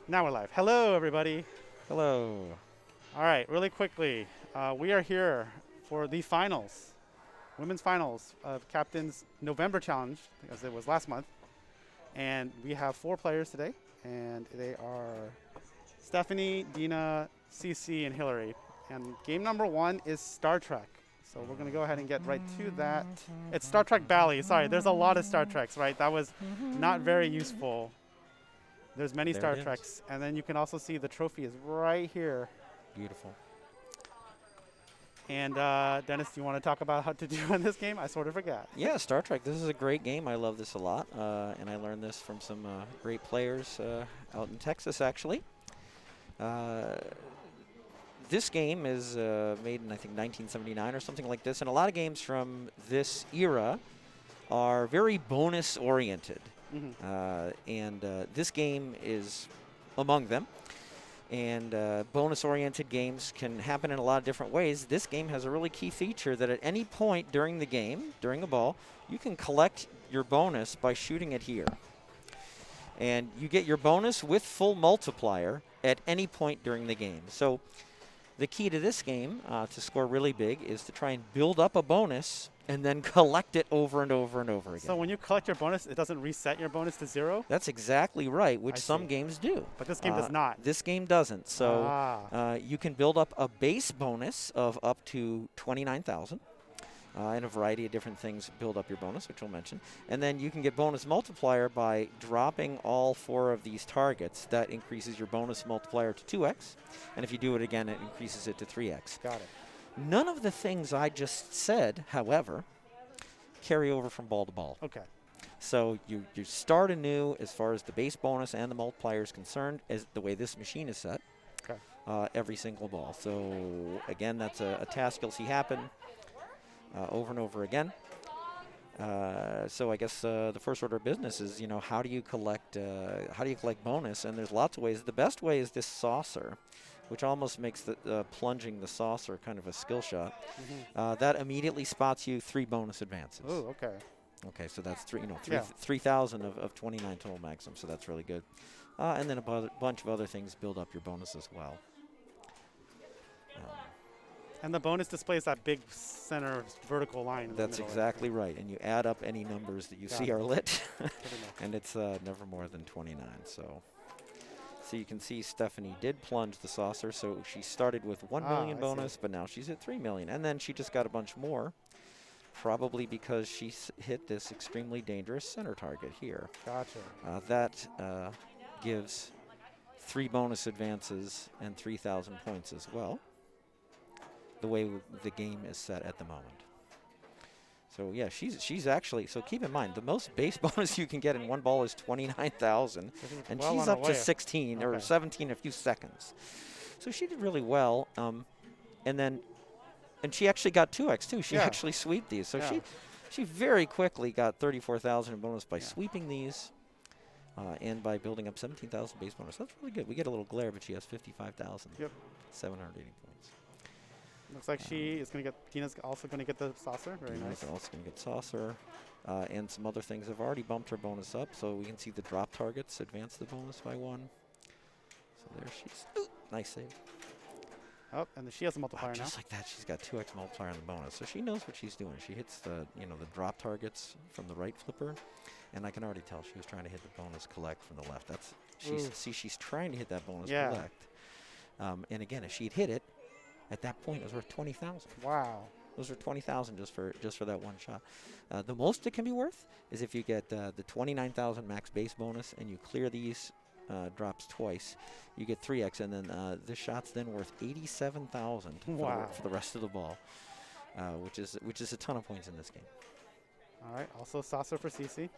Now we're live. Hello, everybody. Hello. All right, really quickly, we are here for the finals, women's finals of Captain's November Challenge, as it was last month. And we have 4 players today, and they are Stephanie, Dina, Cece, and Hillary. And game number 1 is Star Trek. So we're going to go ahead and get right to that. It's Star Trek Bally. Sorry, there's a lot of Star Treks, right? That was not very useful. There's many There Star it is. Treks, and then you can also see the trophy is right here. Beautiful. And Dennis, do you want to talk about how to do in this game? I sort of forgot. Yeah, Star Trek. This is a great game. I love this a lot, and I learned this from some great players out in Texas, actually. Uh, this game is made in, I think, 1979 or something like this, and a lot of games from this era are very bonus-oriented. This game is among them. And bonus-oriented games can happen in a lot of different ways. This game has a really key feature that at any point during the game, during a ball, you can collect your bonus by shooting it here. And you get your bonus with full multiplier at any point during the game. So the key to this game, to score really big, is to try and build up a bonus and then collect it over and over and over again. So when you collect your bonus, it doesn't reset your bonus to 0? That's exactly right, which I some see. games do. But this game does not. This game doesn't. So you can build up a base bonus of up to 29,000. And a variety of different things build up your bonus, which we'll mention. And then you can get bonus multiplier by dropping all 4 of these targets. That increases your bonus multiplier to 2x. And if you do it again, it increases it to 3x. Got it. None of the things I just said, however, carry over from ball to ball. Okay. So you start anew as far as the base bonus and the multiplier is concerned, as the way this machine is set, Okay. every single ball. So again, that's a task you'll see happen over and over again. So I guess the first order of business is, how do you collect bonus? And there's lots of ways. The best way is this saucer, which almost makes the plunging the saucer kind of a skill shot. That immediately spots you 3 bonus advances. Oh, okay. Okay, so that's 3,000 of 29 total maximum, so that's really good. And then a bunch of other things build up your bonus as well. And the bonus displays that big center vertical line. In That's the middle, exactly right, and you add up any numbers that you Got see it. are lit, Pretty much. and it's never more than 29. So you can see Stephanie did plunge the saucer, so she started with 1 million I bonus, see. but now she's at 3 million, and then she just got a bunch more. Probably because she hit this extremely dangerous center target here. Gotcha. That gives 3 bonus advances and 3,000 points as well, the way the game is set at the moment. So yeah, she's actually, so keep in mind, the most base bonus you can get in one ball is 29,000, and well she's on her up to way. 16 or Okay. 17 in a few seconds. So she did really well, and she actually got 2x too. She Yeah. actually sweeped these. So Yeah. she very quickly got 34,000 in bonus by Yeah. sweeping these and by building up 17,000 base bonus. That's really good. We get a little glare, but she has 55,780 points. Looks like she is going to get, Dina's also going to get the saucer. Very nice. Dina's also going to get saucer. And some other things have already bumped her bonus up, so we can see the drop targets advance the bonus by 1. So there she's, nice save. Oh, and she has a multiplier now. Just like that, she's got 2x multiplier on the bonus. So she knows what she's doing. She hits the drop targets from the right flipper, and I can already tell she was trying to hit the bonus collect from the left. She's trying to hit that bonus collect. And again, if she'd hit it, at that point it was worth 20,000. Wow. Those are 20,000 just for that one shot. The most it can be worth is if you get the 29,000 max base bonus and you clear these drops twice, you get 3x, and then this shot's then worth 87,000 for the rest of the ball, which is a ton of points in this game. All right. Also saucer for Cece.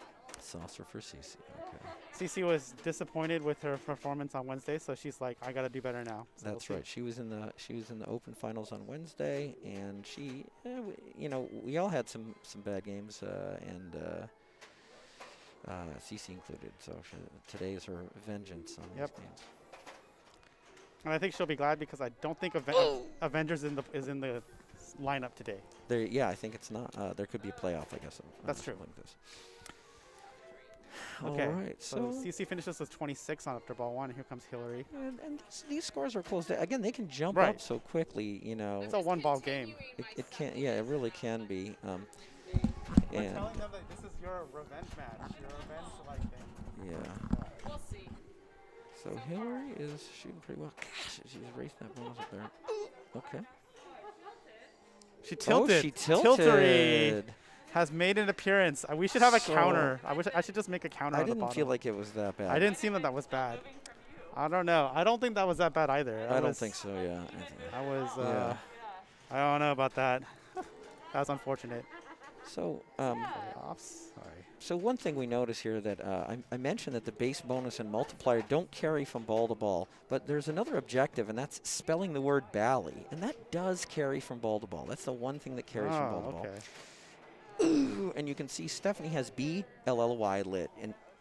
Saucer for Cece. Okay. Cece was disappointed with her performance on Wednesday, so she's like, I got to do better now. So That's we'll right. She was in the open finals on Wednesday, and she, we all had some bad games, and Cece included. So today is her vengeance on these games. And I think she'll be glad because I don't think Avengers is in the lineup today. Yeah, I think it's not. There could be a playoff, I guess. That's true. Like this. Okay. All right. So So, CC finishes with 26 on after ball 1. Here comes Hillary. and these scores are close. Again, they can jump Right. up so quickly. You know, It's a one-ball game. it can. Yeah, it really can be. We're And telling them that this is your revenge match. Your revenge like thing. yeah. So Hillary is shooting pretty well. Gosh, she's racing that bonus up there. Okay. She tilted. Oh, she Tiltery tilted. has made an appearance. We should have a So- counter. I should just make a counter I on the didn't bottom. feel like it was that bad. I didn't seem that was bad. I don't know. I don't think that was that bad either. I don't think so. Yeah. I was. Yeah. I don't know about that. That was unfortunate. So, Playoffs. Sorry. so one thing we notice here that I mentioned that the base bonus and multiplier don't carry from ball to ball, but there's another objective, and that's spelling the word Bally, and that does carry from ball to ball. That's the one thing that carries from ball to ball. Okay. And you can see Stephanie has BLLY lit,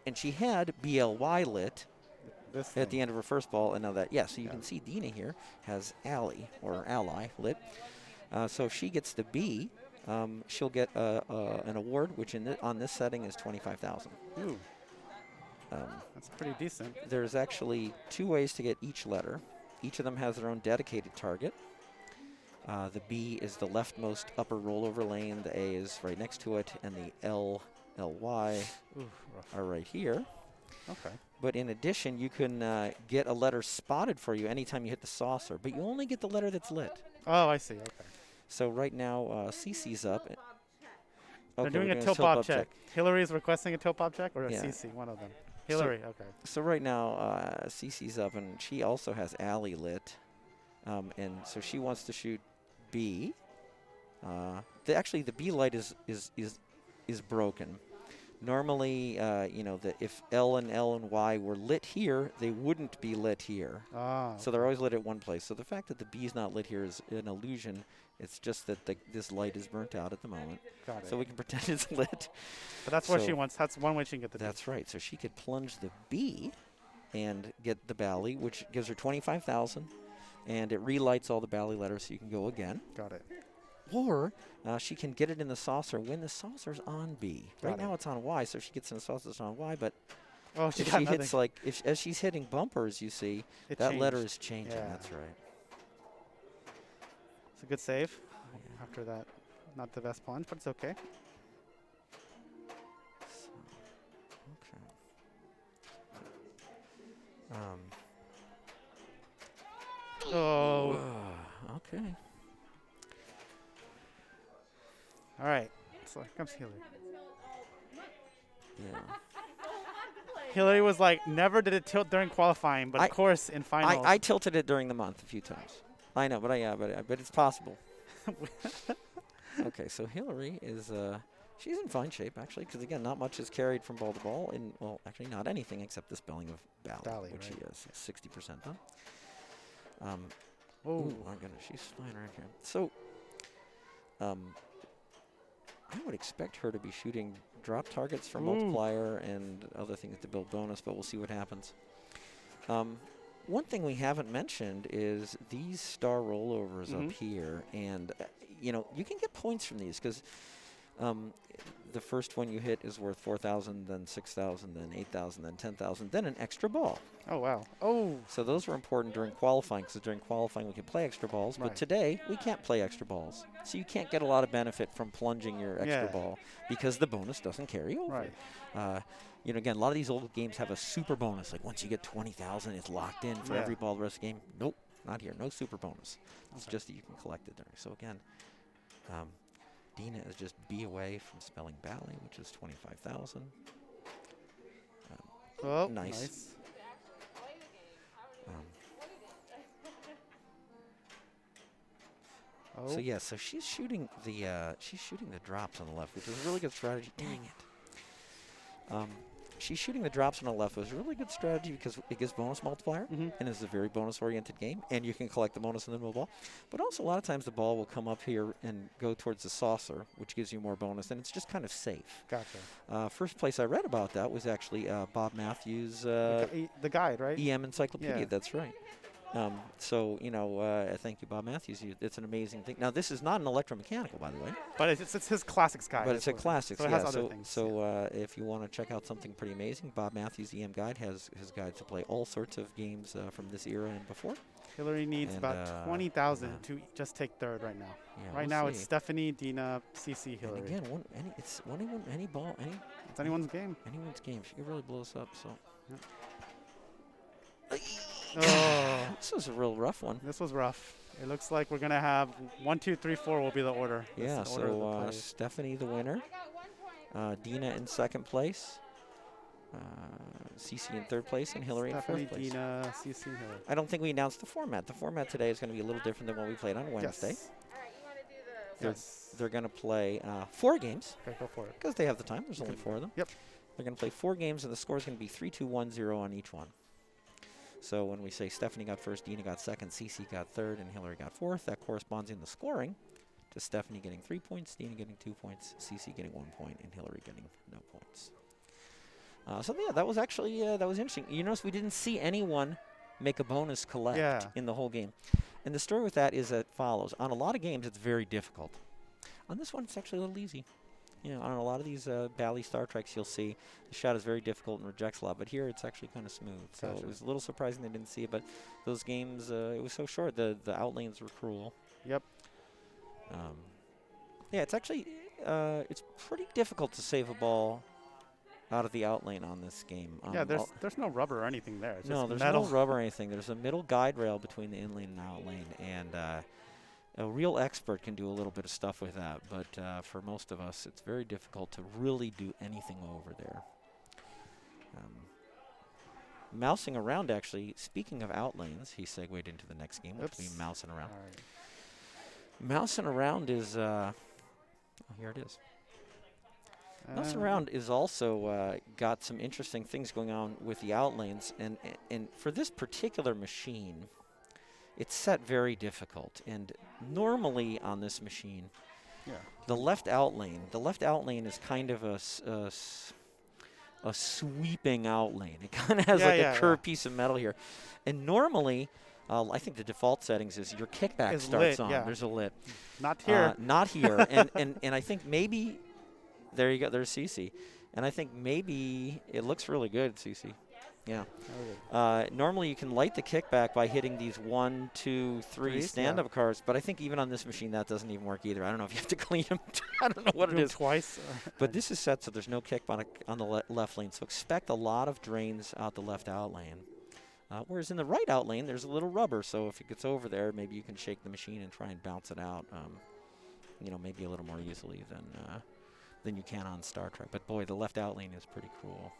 and she had BLY lit This at the thing. end of her first ball, and now that, so you can see Dina here has Ally, or Ally, lit. So if she gets the B, she'll get an award, which on this setting is $25,000. Ooh, that's pretty decent. There's actually 2 ways to get each letter. Each of them has their own dedicated target. The B is the leftmost upper rollover lane, the A is right next to it, and the L, LY Ooh, rough. are right here. Okay. But in addition, you can get a letter spotted for you anytime you hit the saucer, but you only get the letter that's lit. Oh, I see. Okay. So right now, CC's up. They're Okay, doing we're a doing tilt pop check. Hillary is requesting a tilt pop check, or a Yeah. CC, one of them. Hillary. Okay. So right now, CC's up, and she also has Ally lit, and so she wants to shoot B. Actually, the B light is broken. Normally, if L and Y were lit here, they wouldn't be lit here. Ah. So they're always lit at one place. So the fact that the B is not lit here is an illusion. It's just that this light is burnt out at the moment. Got it. So we can pretend it's lit. But that's what so she wants. That's one way she can get the. That's right. So she could plunge the B and get the Bally, which gives her $25,000, and it relights all the Bally letters, so you can go again. Got it. Or she can get it in the saucer when the saucer's on B. Got Right it. now it's on Y, so if she gets in the saucer, it's on Y. But Oh, she if got she nothing. hits as she's hitting bumpers, you see It that letter changed. is changing. Yeah. That's right. It's a good save. After that, not the best plunge, but it's okay. So, okay. Oh. Okay. All right. So here comes Hillary. Yeah. Hillary was like, never did it tilt during qualifying, but of course in finals. I tilted it during the month a few times. I know, but but it's possible. Okay, so Hillary is she's in fine shape actually, because again, not much is carried from ball to ball. Well, actually, not anything except the spelling of Bally, which right. she has 60% on. Oh. Ooh, my goodness, she's flying around here. So, I would expect her to be shooting drop targets for multiplier and other things to build bonus, but we'll see what happens. One thing we haven't mentioned is these star rollovers up here, and you can get points from these because the first one you hit is worth 4,000, then 6,000, then 8,000, then 10,000, then an extra ball. Oh, wow. Oh. So those were important during qualifying, because during qualifying we could play extra balls, but Right. today we can't play extra balls. So you can't get a lot of benefit from plunging your extra ball because the bonus doesn't carry over. Right. Again, a lot of these old games have a super bonus. Like once you get 20,000, it's locked in for every ball the rest of the game. Nope, not here. No super bonus. It's just that you can collect it during. So again, Dina is just B away from spelling Bally, which is 25,000. Oh, nice. So yeah, so she's shooting the drops on the left, which is a really good strategy. Dang it. She's shooting the drops on the left, which is a really good strategy because it gives bonus multiplier, and it's a very bonus-oriented game, and you can collect the bonus in the middle ball. But also, a lot of times the ball will come up here and go towards the saucer, which gives you more bonus, and it's just kind of safe. Gotcha. First place I read about that was actually Bob Matthews' The guide, right? EM Encyclopedia. Yeah. That's right. So, you know, thank you, Bob Matthews. It's an amazing thing. Now, this is not an electromechanical, by the way. But it's his classic Sky. But it's a classic. So it yeah. has other things. So if you want to check out something pretty amazing, Bob Matthews EM Guide has his guide to play all sorts of games from this era and before. Hillary needs And, about 20,000 to just take third right now. Yeah, Right we'll now it's see. Stephanie, Dina, CC, Hillary. And again, it's any ball, It's anyone's game. anyone's game. She could really blow us up. So Oh, this was a real rough one. this was rough. It looks like we're gonna have 1, 2, 3, 4 will be the order. Yeah. That's the order of the So plays. Stephanie the winner, Dina in second place, Cece in third place, and Hillary Stephanie, in fourth place. Dina, CC, Hillary. I don't think we announced the format. The format today is going to be a little different than what we played on Wednesday. Yes. They're, Yes. they're going to play 4 games Okay, go for it. because they have the time. There's only 4 of them. Yep. They're going to play 4 games, and the score is going to be 3-2, 1-0 on each one. So when we say Stephanie got first, Dina got second, Cece got third, and Hillary got fourth, that corresponds in the scoring to Stephanie getting 3 points, Dina getting 2 points, Cece getting 1 point, and Hillary getting no points. So yeah, that was actually that was interesting. You notice we didn't see anyone make a bonus collect in the whole game. And the story with that is as follows. On a lot of games, it's very difficult. On this one, it's actually a little easy. You know, on a lot of these Bally Star Treks, you'll see the shot is very difficult and rejects a lot. But here, it's actually kind of smooth. So Gotcha. it was a little surprising they didn't see it. But those games, it was so short. The outlanes were cruel. Yep. Yeah, it's actually it's pretty difficult to save a ball out of the outlane on this game. Yeah, there's no rubber or anything there. It's No, just there's metal. no rubber or anything. There's a middle guide rail between the inlane and outlane, and a real expert can do a little bit of stuff with that. But for most of us, it's very difficult to really do anything over there. Mousing around, actually, speaking of outlanes, he segued into the next game, which will be mousing around. All right. Mousing around is, oh, here it is. Mousing around is also got some interesting things going on with the outlanes, and for this particular machine, it's set very difficult. And normally on this machine, the left outlane is kind of a sweeping outlane. It kind of has like a curved piece of metal here, and normally. I think the default settings is your kickback starts on. There's a lit. Not here. Not here. and I think maybe, there you go, there's CC. And I think maybe it looks really good, CC. Yeah. Normally you can light the kickback by hitting these 1, 2, 3 stand-up cars, but I think even on this machine that doesn't even work either. I don't know if you have to clean them. I don't know what it is. Twice. But this is set so there's no kick on the left lane, so expect a lot of drains out the left out lane. Whereas in the right out lane, there's a little rubber, so if it gets over there, maybe you can shake the machine and try and bounce it out, you know, maybe a little more easily than you can on Star Trek. But boy, the left out lane is pretty cruel.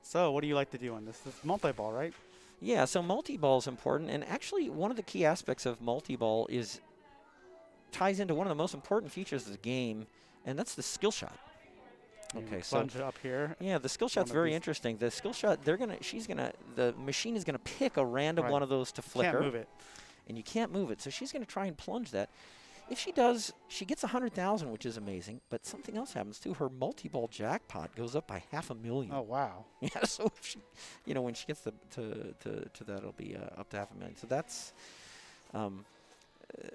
So what do you like to do on this? This is multi-ball, right? Yeah, so multi-ball is important, and actually one of the key aspects of multi-ball ties into one of the most important features of the game, and that's the skill shot. Okay, so plunge it up here. Yeah, the skill shot's very interesting. The skill shot, the machine is gonna pick a random one of those to flicker. Can't move it. And you can't move it, so she's gonna try and plunge that. If she does, she gets 100,000, which is amazing. But something else happens too. Her multi-ball jackpot goes up by 500,000. Oh wow! Yeah, so if she, you know, when she gets to that, it'll be up to 500,000.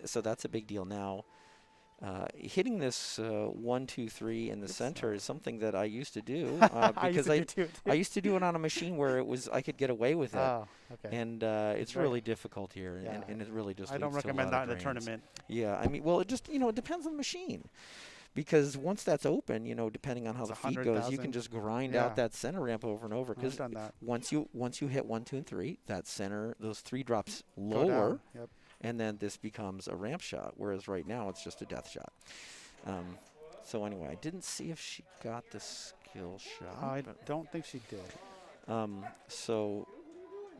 So that's a big deal now. Hitting this 1, 2, 3 in the center is something that I used to do because I used to do it on a machine where I could get away with it. Oh, okay. And it's really difficult here, and it really just. I don't recommend that in a tournament. Yeah, I mean, well, it just it depends on the machine, because once that's open, depending on how the feed goes, you can just grind out that center ramp over and over. Because once you hit 1, 2, and 3, that center, those 3 drops lower. Yep. And then this becomes a ramp shot, whereas right now it's just a death shot. So anyway, I didn't see if she got the skill shot. I don't think she did.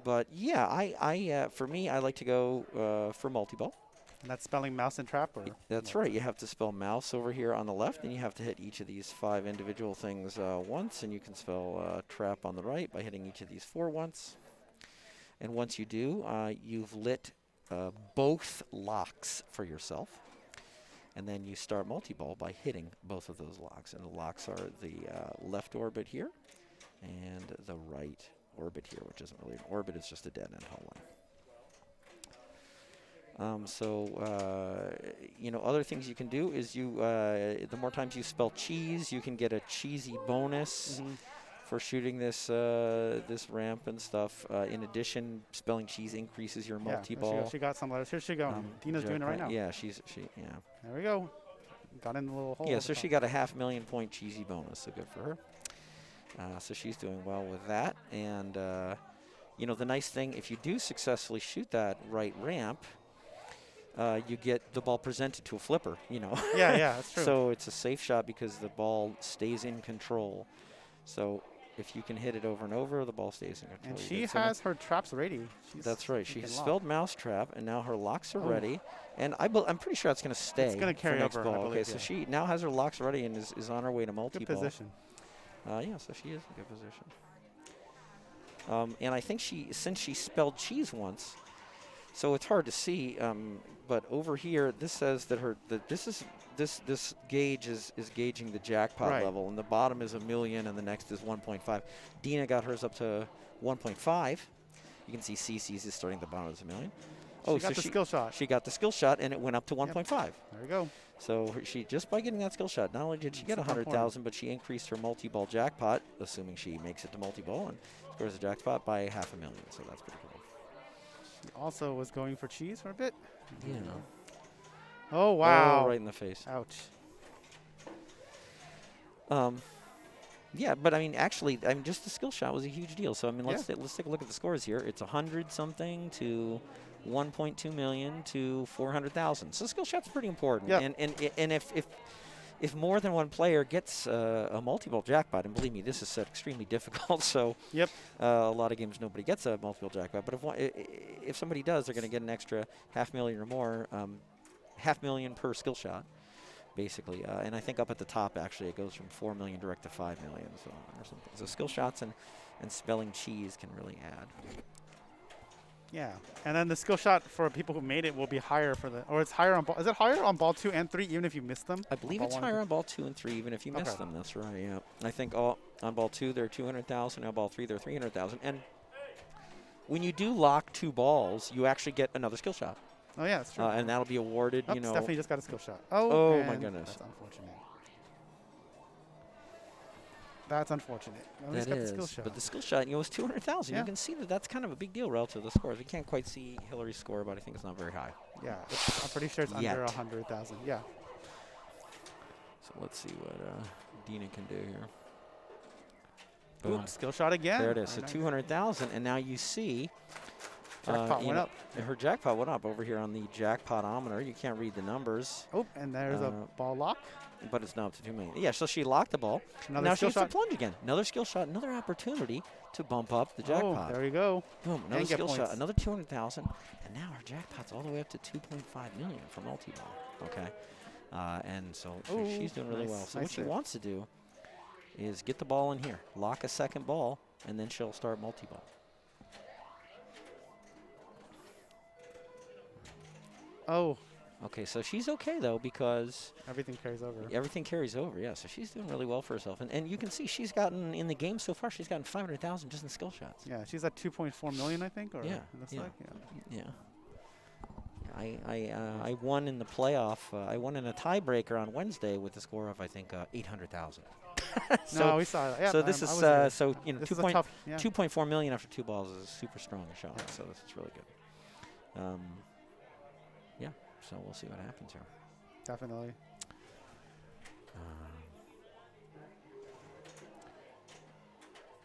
But yeah, for me, I like to go for multi-ball. And that's spelling mouse and trap? Or that's right. You have to spell mouse over here on the left, and you have to hit each of these 5 individual things once, and you can spell trap on the right by hitting each of these 4 once. And once you do, you've lit both locks for yourself, and then you start multi-ball by hitting both of those locks, and the locks are the left orbit here and the right orbit here, which isn't really an orbit. It's just a dead-end hallway. Other things you can do is the more times you spell cheese, you can get a cheesy bonus for shooting this this ramp and stuff. In addition, spelling cheese increases your multi-ball. She got some letters. Here she goes. Dina's doing it right now. Yeah, There we go. Got in the little hole. Yeah, so she got a 500,000 point cheesy bonus, so good for her. So she's doing well with that. And, the nice thing, if you do successfully shoot that right ramp, you get the ball presented to a flipper, Yeah, that's true. So it's a safe shot because the ball stays in control. So if you can hit it over and over, the ball stays in control. And she has her traps ready. That's right. She spelled mousetrap, and now her locks are ready. And I'm pretty sure it's going to stay. It's going to carry next over. ball. Believe, so she now has her locks ready and is on her way to multi-ball. Good position. So she is in good position. And I think since she spelled cheese once, so it's hard to see. But over here, this says that this gauge is gauging the jackpot level, and the bottom is 1 million, and the next is 1.5. Dina got hers up to 1.5. You can see CC's is starting at the bottom of 1 million. She got the skill shot. She got the skill shot, and it went up to 1.5. There we go. So she, just by getting that skill shot, not only did she get 100,000, but she increased her multi-ball jackpot, assuming she makes it to multi-ball, and scores the jackpot by 500,000. So that's pretty cool. She also was going for cheese for a bit. Yeah. Oh, wow. Oh, right in the face. Ouch. Yeah, but actually, just the skill shot was a huge deal. So let's take a look at the scores here. It's 100 something to 1.2 million to 400,000. So skill shot's pretty important. Yeah. And if more than one player gets a multi-ball jackpot, and believe me, this is extremely difficult. So a lot of games nobody gets a multi-ball jackpot. But if somebody does, they're going to get an extra 500,000 or more, 500,000 per skill shot, basically. And I think up at the top, actually, it goes from 4 million direct to 5 million, or something. So skill shots and spelling cheese can really add. Yeah, and then the skill shot for people who made it will be higher or it's higher on ball. Is it higher on ball 2 and 3 even if you miss them? I believe it's higher on ball 2 and 3 even if you miss them. That's right. Yeah, I think on ball 2 they're 200,000. On ball 3 they're 300,000. And when you do lock 2 balls, you actually get another skill shot. Oh yeah, that's true. And that'll be awarded. Stephanie just got a skill shot. Oh my goodness. That's unfortunate. That's unfortunate. That is. The skill shot. But the skill shot, was 200,000. Yeah. You can see that's kind of a big deal relative to the scores. We can't quite see Hillary's score, but I think it's not very high. Yeah, I'm pretty sure it's under 100,000. Yeah. So let's see what Dina can do here. Boom. Ooh, skill shot again. There it is. So 200,000, and now you see jackpot went up. Her jackpot went up over here on the jackpotometer. You can't read the numbers. Oh, and there's a ball lock. But it's now up to 2 million. Yeah, so she locked the ball. Another now skill she has shot. to plunge again. Another skill shot, another opportunity to bump up the jackpot. Oh, there you go. Boom, another And skill get shot, points. another 200,000. And now her jackpot's all the way up to 2.5 million for multi-ball. Okay. And so she's doing really well. So what she wants to do is get the ball in here, lock a second ball, and then she'll start multi-ball. Oh. Okay, so she's okay, though, because everything carries over. Everything carries over, yeah. So she's doing really well for herself. And you can see she's gotten, in the game so far, she's gotten 500,000 just in skill shots. Yeah, she's at 2.4 million, I think. Or yeah. Yeah. I won in the playoff. I won in a tiebreaker on Wednesday with a score of, I think, 800,000. No, we saw that. Yeah, so this is, 2.4 million after 2 balls is a super strong shot. Yeah. So this is really good. Yeah. So we'll see what happens here. Definitely.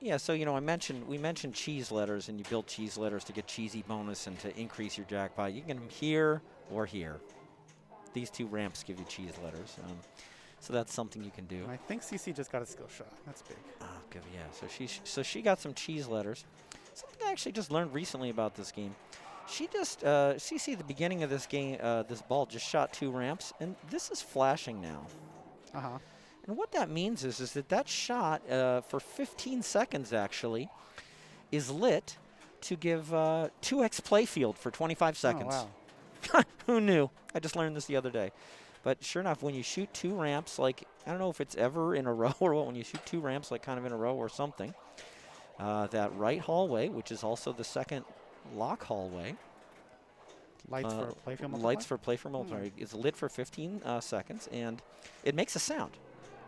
Yeah, so we mentioned cheese letters, and you build cheese letters to get cheesy bonus and to increase your jackpot. You can get them here or here. These 2 ramps give you cheese letters, so that's something you can do. I think CC just got a skill shot. That's big. Oh, good. Yeah. So she got some cheese letters. Something I actually just learned recently about this game. She just, CC at the beginning of this game, this ball just shot 2 ramps, and this is flashing now. Uh-huh. And what that means is that shot for 15 seconds, actually, is lit to give 2x playfield for 25 seconds. Oh, wow. Who knew? I just learned this the other day. But sure enough, when you shoot 2 ramps, like, I don't know if it's ever in a row or what, when you shoot 2 ramps, like kind of in a row or something, That right hallway, which is also the second lock hallway. Lights for playfield multiplier? Lights for playfield multiplier. It's lit for 15 seconds, and it makes a sound,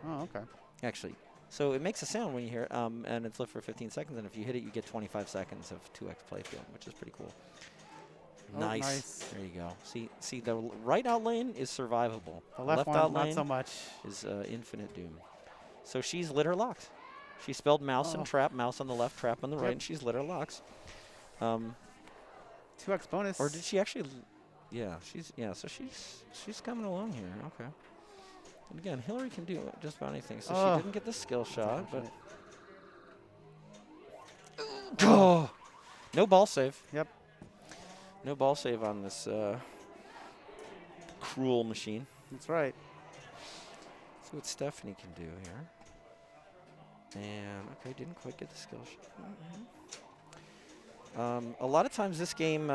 Oh, okay. actually. So it makes a sound when you hear it, and it's lit for 15 seconds, and if you hit it, you get 25 seconds of 2x playfield, which is pretty cool. Oh, Nice. nice. There you go. See, the right out lane is survivable. The left one, out not lane so much. is infinite doom. So she's lit her locks. She spelled mouse and trap, mouse on the left, trap on the right, and she's lit her locks. 2x bonus. Or did she actually? Yeah, so she's coming along here. Okay. And again, Hillary can do just about anything. So she didn't get the skill shot, but no ball save. Yep. No ball save on this cruel machine. That's right. See what Stephanie can do here. And okay, didn't quite get the skill shot. A lot of times this game,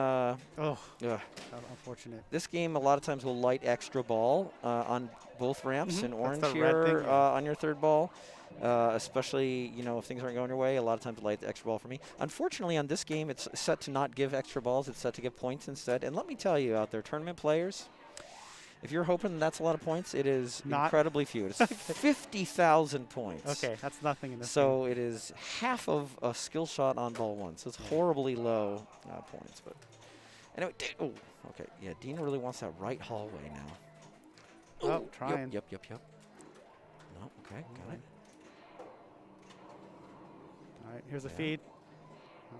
unfortunate. This game, a lot of times will light extra ball on both ramps in orange the red here thing, yeah. on your third ball. Especially, if things aren't going your way, a lot of times it light the extra ball for me. Unfortunately, on this game, it's set to not give extra balls. It's set to give points instead. And let me tell you out there, tournament players, if you're hoping that's a lot of points, it is incredibly few. It's 50,000 points. Okay, that's nothing in this So it is half of a skill shot on ball one. So it's horribly low points. But anyway, okay. Yeah, Dina really wants that right hallway now. Oh, trying. Yep. No, okay, got it. All right, here's a feed.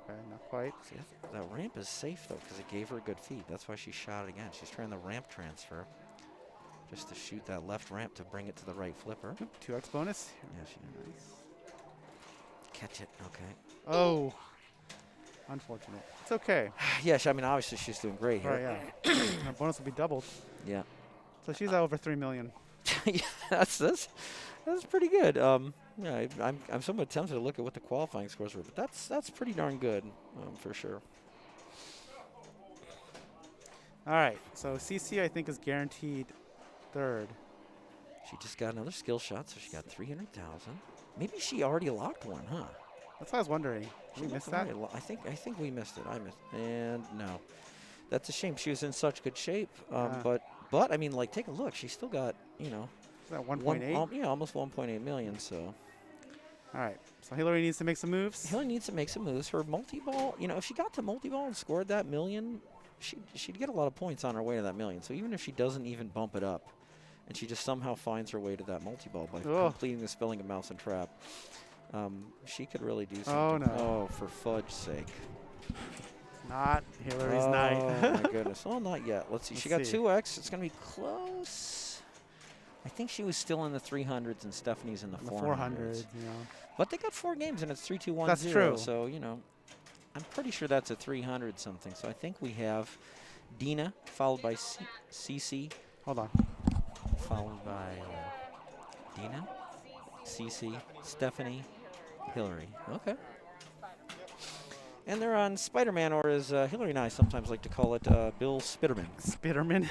Okay, not quite. See, that ramp is safe, though, because it gave her a good feed. That's why she shot it again. She's trying the ramp transfer just to shoot that left ramp to bring it to the right flipper. 2x bonus. Yeah, she nice. Catch it. Okay. Oh, unfortunate. It's okay. Yeah, I mean, obviously she's doing great here. Right, yeah. Her bonus will be doubled. Yeah. So she's at over 3 million. Yeah, that's pretty good. Yeah, I'm somewhat tempted to look at what the qualifying scores were, but that's pretty darn good for sure. All right, so CC I think is guaranteed third. She just got another skill shot, so she got 300,000. Maybe she already locked one, huh? That's what I was wondering. Did we miss that? I think we missed it. I missed, and no, that's a shame. She was in such good shape, but I mean, like, take a look. She's still got Is that 1.8? Yeah, almost 1.8 million. So. All right. So Hillary needs to make some moves. Hillary needs to make some moves. Her multi-ball, if she got to multi-ball and scored that million, she'd get a lot of points on her way to that million. So even if she doesn't even bump it up, and she just somehow finds her way to that multi-ball by completing the spelling of mouse and trap, she could really do something. Oh, no. Oh, for fudge's sake. Not Hillary's night. Oh, my goodness. Well, not yet. Let's see. She got 2x. It's going to be close. I think she was still in the 300s and Stephanie's in the 400s. But they got 4 games and it's 3-2-1-0. That's true. So, I'm pretty sure that's a 300 something. So I think we have Dina followed by CC. Hold on. Followed by Dina, CC, Stephanie, Hillary. Okay. And they're on Spider-Man, or as Hillary and I sometimes like to call it, Bill Spitterman. Spitterman.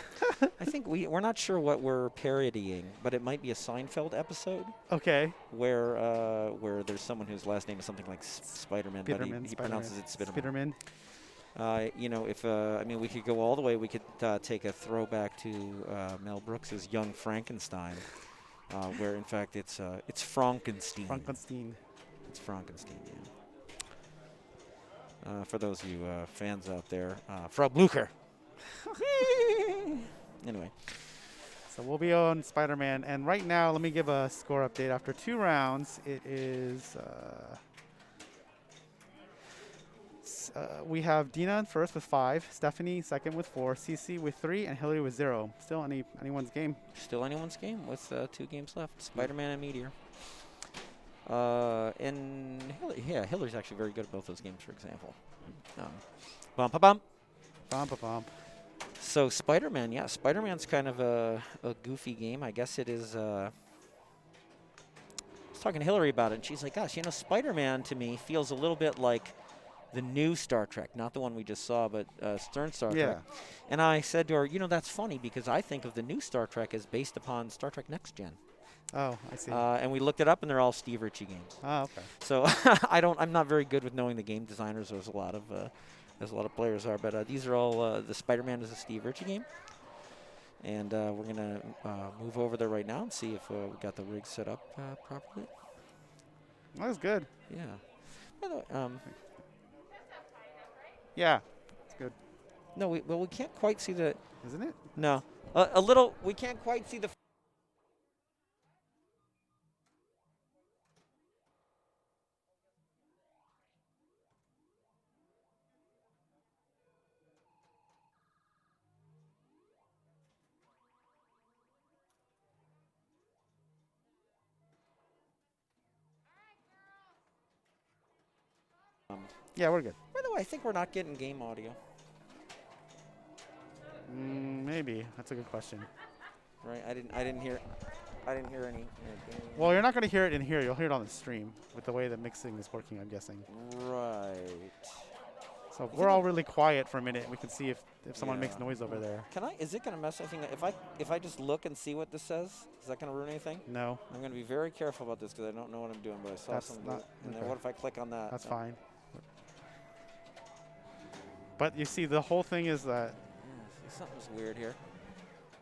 I think we're not sure what we're parodying, but it might be a Seinfeld episode. Okay. Where there's someone whose last name is something like Spider-Man, but he pronounces it Spitterman. Spitterman. We could go all the way. We could take a throwback to Mel Brooks's Young Frankenstein, where in fact it's Frankenstein. Frankenstein. It's Frankenstein. Yeah. For those of you fans out there, Frau Blucher. Anyway. So we'll be on Spider-Man, and right now, let me give a score update. After 2 rounds, it is. We have Dina first with 5, Stephanie second with 4, CC with 3, and Hillary with 0. Still anyone's game. Still anyone's game with 2 games left. Spider-Man and Meteor. And Hillary's actually very good at both those games, for example. Bump. So Spider-Man, Spider-Man's kind of a goofy game. I guess it is. I was talking to Hillary about it, and she's like, gosh, Spider-Man to me feels a little bit like the new Star Trek, not the one we just saw, but Stern Star Trek. And I said to her, that's funny because I think of the new Star Trek as based upon Star Trek Next Gen. Oh, I see. And we looked it up, and they're all Steve Ritchie games. Oh, okay. So I'm not very good with knowing the game designers, as a lot of players are. But these are all the Spider-Man is a Steve Ritchie game, and we're gonna move over there right now and see if we got the rig set up properly. That was good. Yeah. By the way, Yeah, it's good. no, we can't quite see the. Isn't it? No, a little. We can't quite see the. Yeah, we're good. By the way, I think we're not getting game audio. Maybe. That's a good question. Right? I didn't hear any. Well, you're not going to hear it in here. You'll hear it on the stream with the way the mixing is working, I'm guessing. Right. So if we're all really quiet for a minute, we can see if someone makes Yeah. noise over there. Is it going to mess anything up? If I just look and see what this says, is that going to ruin anything? No, I'm going to be very careful about this because I don't know what I'm doing, but I saw That's something. not- And then okay. what if I click on that? that's fine. But you see, the whole thing is that Something's weird here.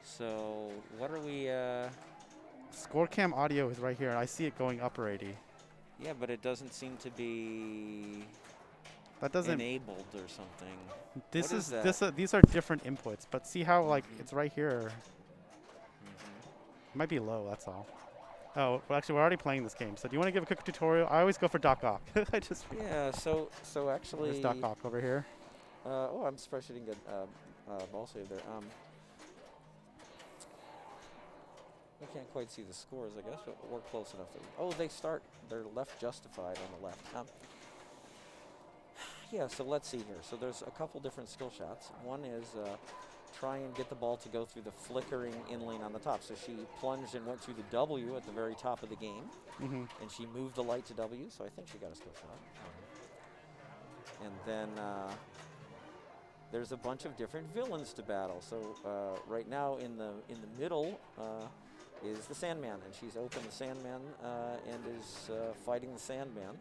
So what are we? ScoreCam audio is right here. I see it going up already. Yeah, but it doesn't seem to be That doesn't. enabled or something. This what is is that? these are different inputs. But see how like it's right here. It might be low. That's all. Oh, well, actually, we're already playing this game. So do you want to give a quick tutorial? I always go for Doc Ock. I just. Yeah. So actually. There's Doc Ock over here. Oh, I'm surprised she didn't get ball save there. I can't quite see the scores, I guess, but we're close enough. They're left justified on the left. Yeah, so let's see here. So there's a couple different skill shots. One is try and get the ball to go through the flickering in-lane on the top. So she plunged and went through the W at the very top of the game, and she moved the light to W, so I think she got a skill shot. And then there's a bunch of different villains to battle. So right now in the middle is the Sandman, and she's opened the Sandman and is fighting the Sandman.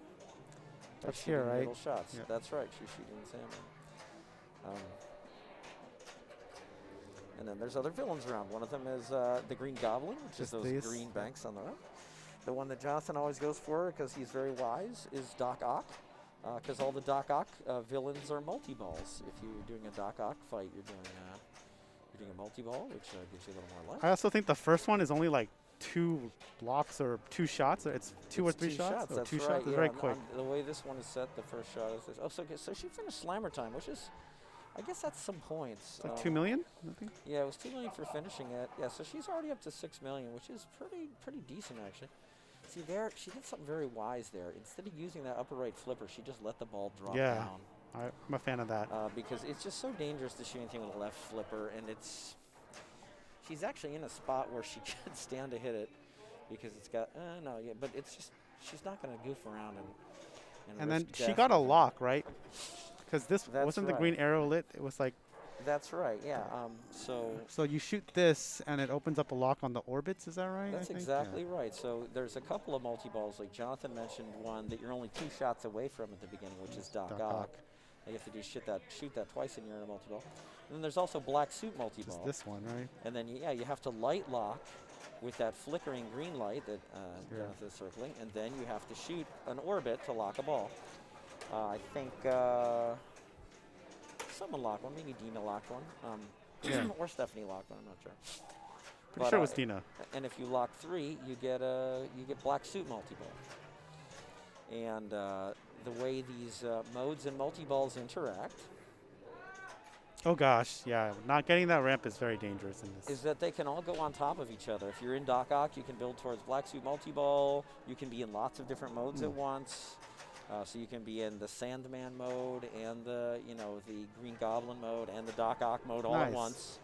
That's here, right? Middle shots. Yeah. That's right. She's shooting the Sandman. And then there's other villains around. One of them is the Green Goblin, which is Just those these? green banks on the right. The one that Jonathan always goes for because he's very wise is Doc Ock. Because all the Doc Ock villains are multi-balls. If you're doing a Doc Ock fight, you're doing a multi-ball, which gives you a little more life. I also think the first one is only like 2 blocks or 2 shots. Or it's 2 or It's 3 shots. Or That's 2 right. shots. It's yeah, very quick. the way this one is set, the first shot is this. Oh, so she finished Slammer time, which is, I guess that's some points. It's like 2 million, I think. Yeah, it was 2 million for finishing it. Yeah, so she's already up to 6 million, which is pretty decent actually. See there, she did something very wise there. Instead of using that upper right flipper, she just let the ball drop Yeah. down. I'm a fan of that. Because it's just so dangerous to shoot anything with a left flipper, and she's actually in a spot where she could stand to hit it because it's got but it's just she's not going to goof around And then risk she death. got a lock, right? Because this That's wasn't the right. green arrow lit. It was like, That's right. Yeah. so you shoot this and it opens up a lock on the orbits. Is that right? That's I think? exactly right. So there's a couple of multi-balls, like Jonathan mentioned one that you're only 2 shots away from at the beginning, which is Doc Ock. You have to shoot that twice and you're in a multi-ball. And then there's also Black Suit multi-ball. Just this one, right? And then you have to light lock with that flickering green light that Jonathan is circling, and then you have to shoot an orbit to lock a ball. I think someone locked one, maybe Dina locked one, or Stephanie locked one. I'm not sure. Pretty sure it was Dina. And if you lock 3, you get Black Suit multi-ball. And the way these modes and multi-balls interact Oh gosh, yeah. Not getting that ramp is very dangerous in this. is that they can all go on top of each other. If you're in Doc Ock, you can build towards Black Suit multi-ball. You can be in lots of different modes at once. So you can be in the Sandman mode and the Green Goblin mode and the Doc Ock mode all at Nice. once.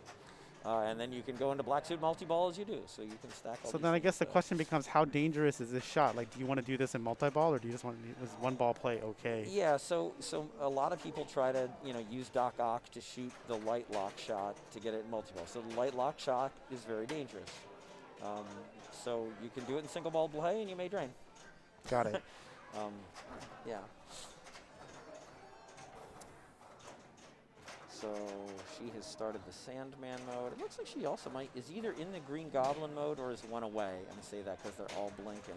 And then you can go into Black Suit multi-ball as you do. So you can stack all So these then I things guess the up. question becomes, how dangerous is this shot? Like, do you want to do this in multi-ball, or do you just want is one ball play okay? Yeah, so a lot of people try to use Doc Ock to shoot the light lock shot to get it in multi-ball. So the light lock shot is very dangerous. So you can do it in single ball play, and you may drain. Got it. Yeah. So she has started the Sandman mode. It looks like she also is either in the Green Goblin mode or is one away. I'm going to say that because they're all blinking.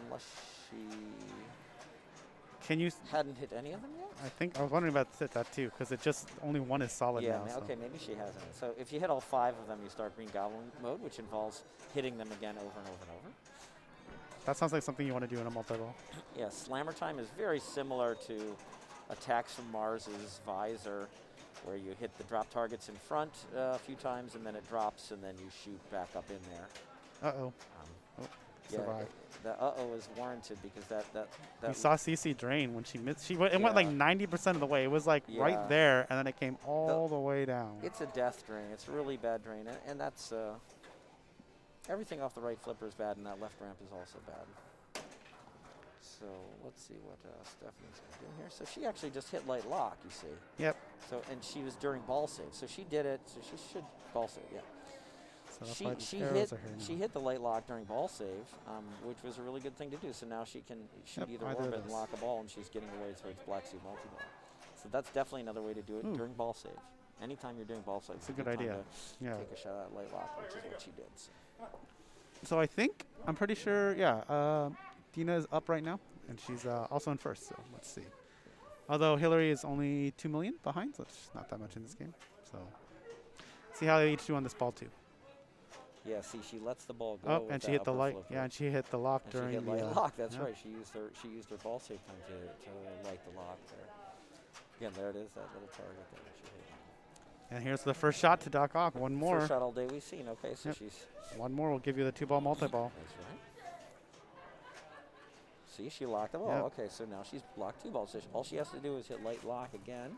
Unless she Can you? hadn't hit any of them yet? I think I was wondering about that too, because it just only one is solid Yeah, now. So. okay, maybe she hasn't. So if you hit all 5 of them, you start Green Goblin mode, which involves hitting them again over and over and over. That sounds like something you want to do in a multi-ball. Yeah, Slammer Time is very similar to Attacks from Mars's Visor, where you hit the drop targets in front a few times, and then it drops, and then you shoot back up in there. Uh-oh. Yeah, Survived. the uh-oh is warranted because that You saw CC drain when she missed. It went Yeah. like 90% of the way. It was like Yeah. right there, and then it came all the way down. It's a death drain. It's a really bad drain, and that's everything off the right flipper is bad, and that left ramp is also bad. So let's see what Stephanie's going to do here. So she actually just hit light lock, you see. Yep. So and she was during ball save, so she did it. So she should ball save, yeah. So that's why these arrows are here now. She hit the light lock during ball save, which was a really good thing to do. So now she can shoot either either of orbit and those. lock a ball, and she's getting away towards Black Suit multi-ball. So that's definitely another way to do it during ball save. Anytime you're doing ball save, It's a good idea. Yeah. Take a shot at light lock, which is what she did. So I'm pretty sure, Dina is up right now, and she's also in first, so let's see. Although Hillary is only 2 million behind, so it's not that much in this game. So see how they each do on this ball, too. Yeah, see, she lets the ball go. Oh, with and she that hit the upper light. flipper. Yeah, and she hit the lock And during she hit the light lock. That's yeah. right. She used her ball save time to light the lock there. Again, there it is, that little target there that she hit. And here's the first shot to Doc Ock. One more. First shot all day we've seen. Okay, so Yep. she's. One more will give you the 2-ball multi-ball. That's right. See, she locked the ball. Yep. Okay, so now she's blocked 2 balls. So all she has to do is hit light lock again,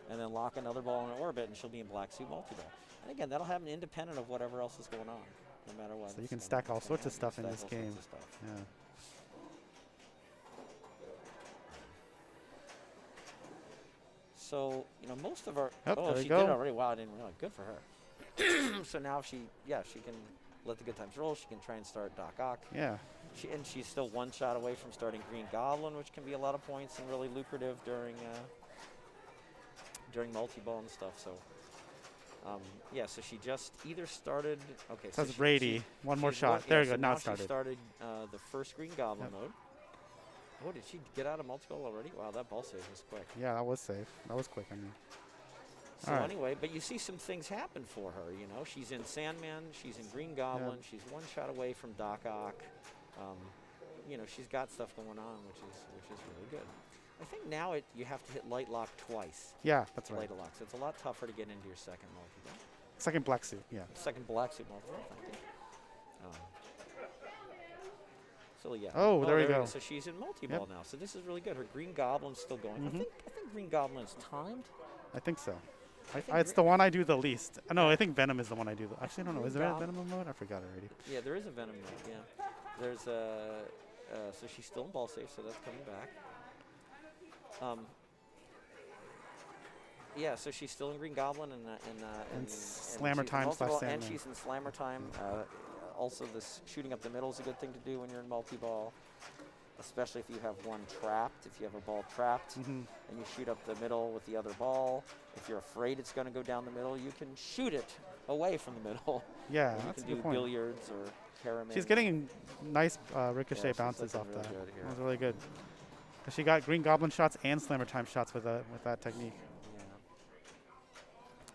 and then lock another ball in orbit, and she'll be in Black Suit multi-ball. And again, that'll happen independent of whatever else is going on, no matter what. So you can It's stack gonna- all it's sorts gonna of stuff in stack this all sorts game. of stuff. Yeah. So, most of our. Yep, oh, there she we did go. it already. Wow, I didn't realize. Good for her. So now she can let the good times roll. She can try and start Doc Ock. Yeah. She's still 1 shot away from starting Green Goblin, which can be a lot of points and really lucrative during multi-ball and stuff. So, so she just either started. Okay, So so that's Brady. One more she's shot. There you so go. Now it she started. started the first Green Goblin Yep. mode. Oh, did she get out of multi-ball already? Wow, that ball save was quick. Yeah, that was safe. That was quick, I mean. So All right. anyway, but you see some things happen for her. She's in Sandman, she's in Green Goblin, she's 1 shot away from Doc Ock. She's got stuff going on, which is really good. I think now you have to hit light lock twice. Yeah, that's right. Light lock, so it's a lot tougher to get into your second multi-ball. Second black suit, yeah. Second Black Suit multi-ball. Thank you. So yeah. Oh, there you go. So she's in multi-ball now. So this is really good. Her Green Goblin's still going. Mhm. I think Green Goblin's timed. I think so. think It's the one I do the least. No, I think Venom is the one I do. Actually, I don't know. Is there a Venom. Venom mode? I forgot already. Yeah, there is a Venom mode, yeah. There's a, so she's still in ball safe, so that's coming back. Yeah, so she's still in Green Goblin and Slammer she's Time in slash multi-ball, and Sandman. she's in Slammer Time. Also, this shooting up the middle is a good thing to do when you're in multi-ball, especially if you have one trapped. If you have a ball trapped and you shoot up the middle with the other ball, if you're afraid it's going to go down the middle, you can shoot it away from the middle. Yeah, You that's a can do good point. billiards or caramel. She's getting nice ricochet she's bounces off looking that. real good here. That was really good. 'Cause she got Green Goblin shots and Slammer Time shots with that technique.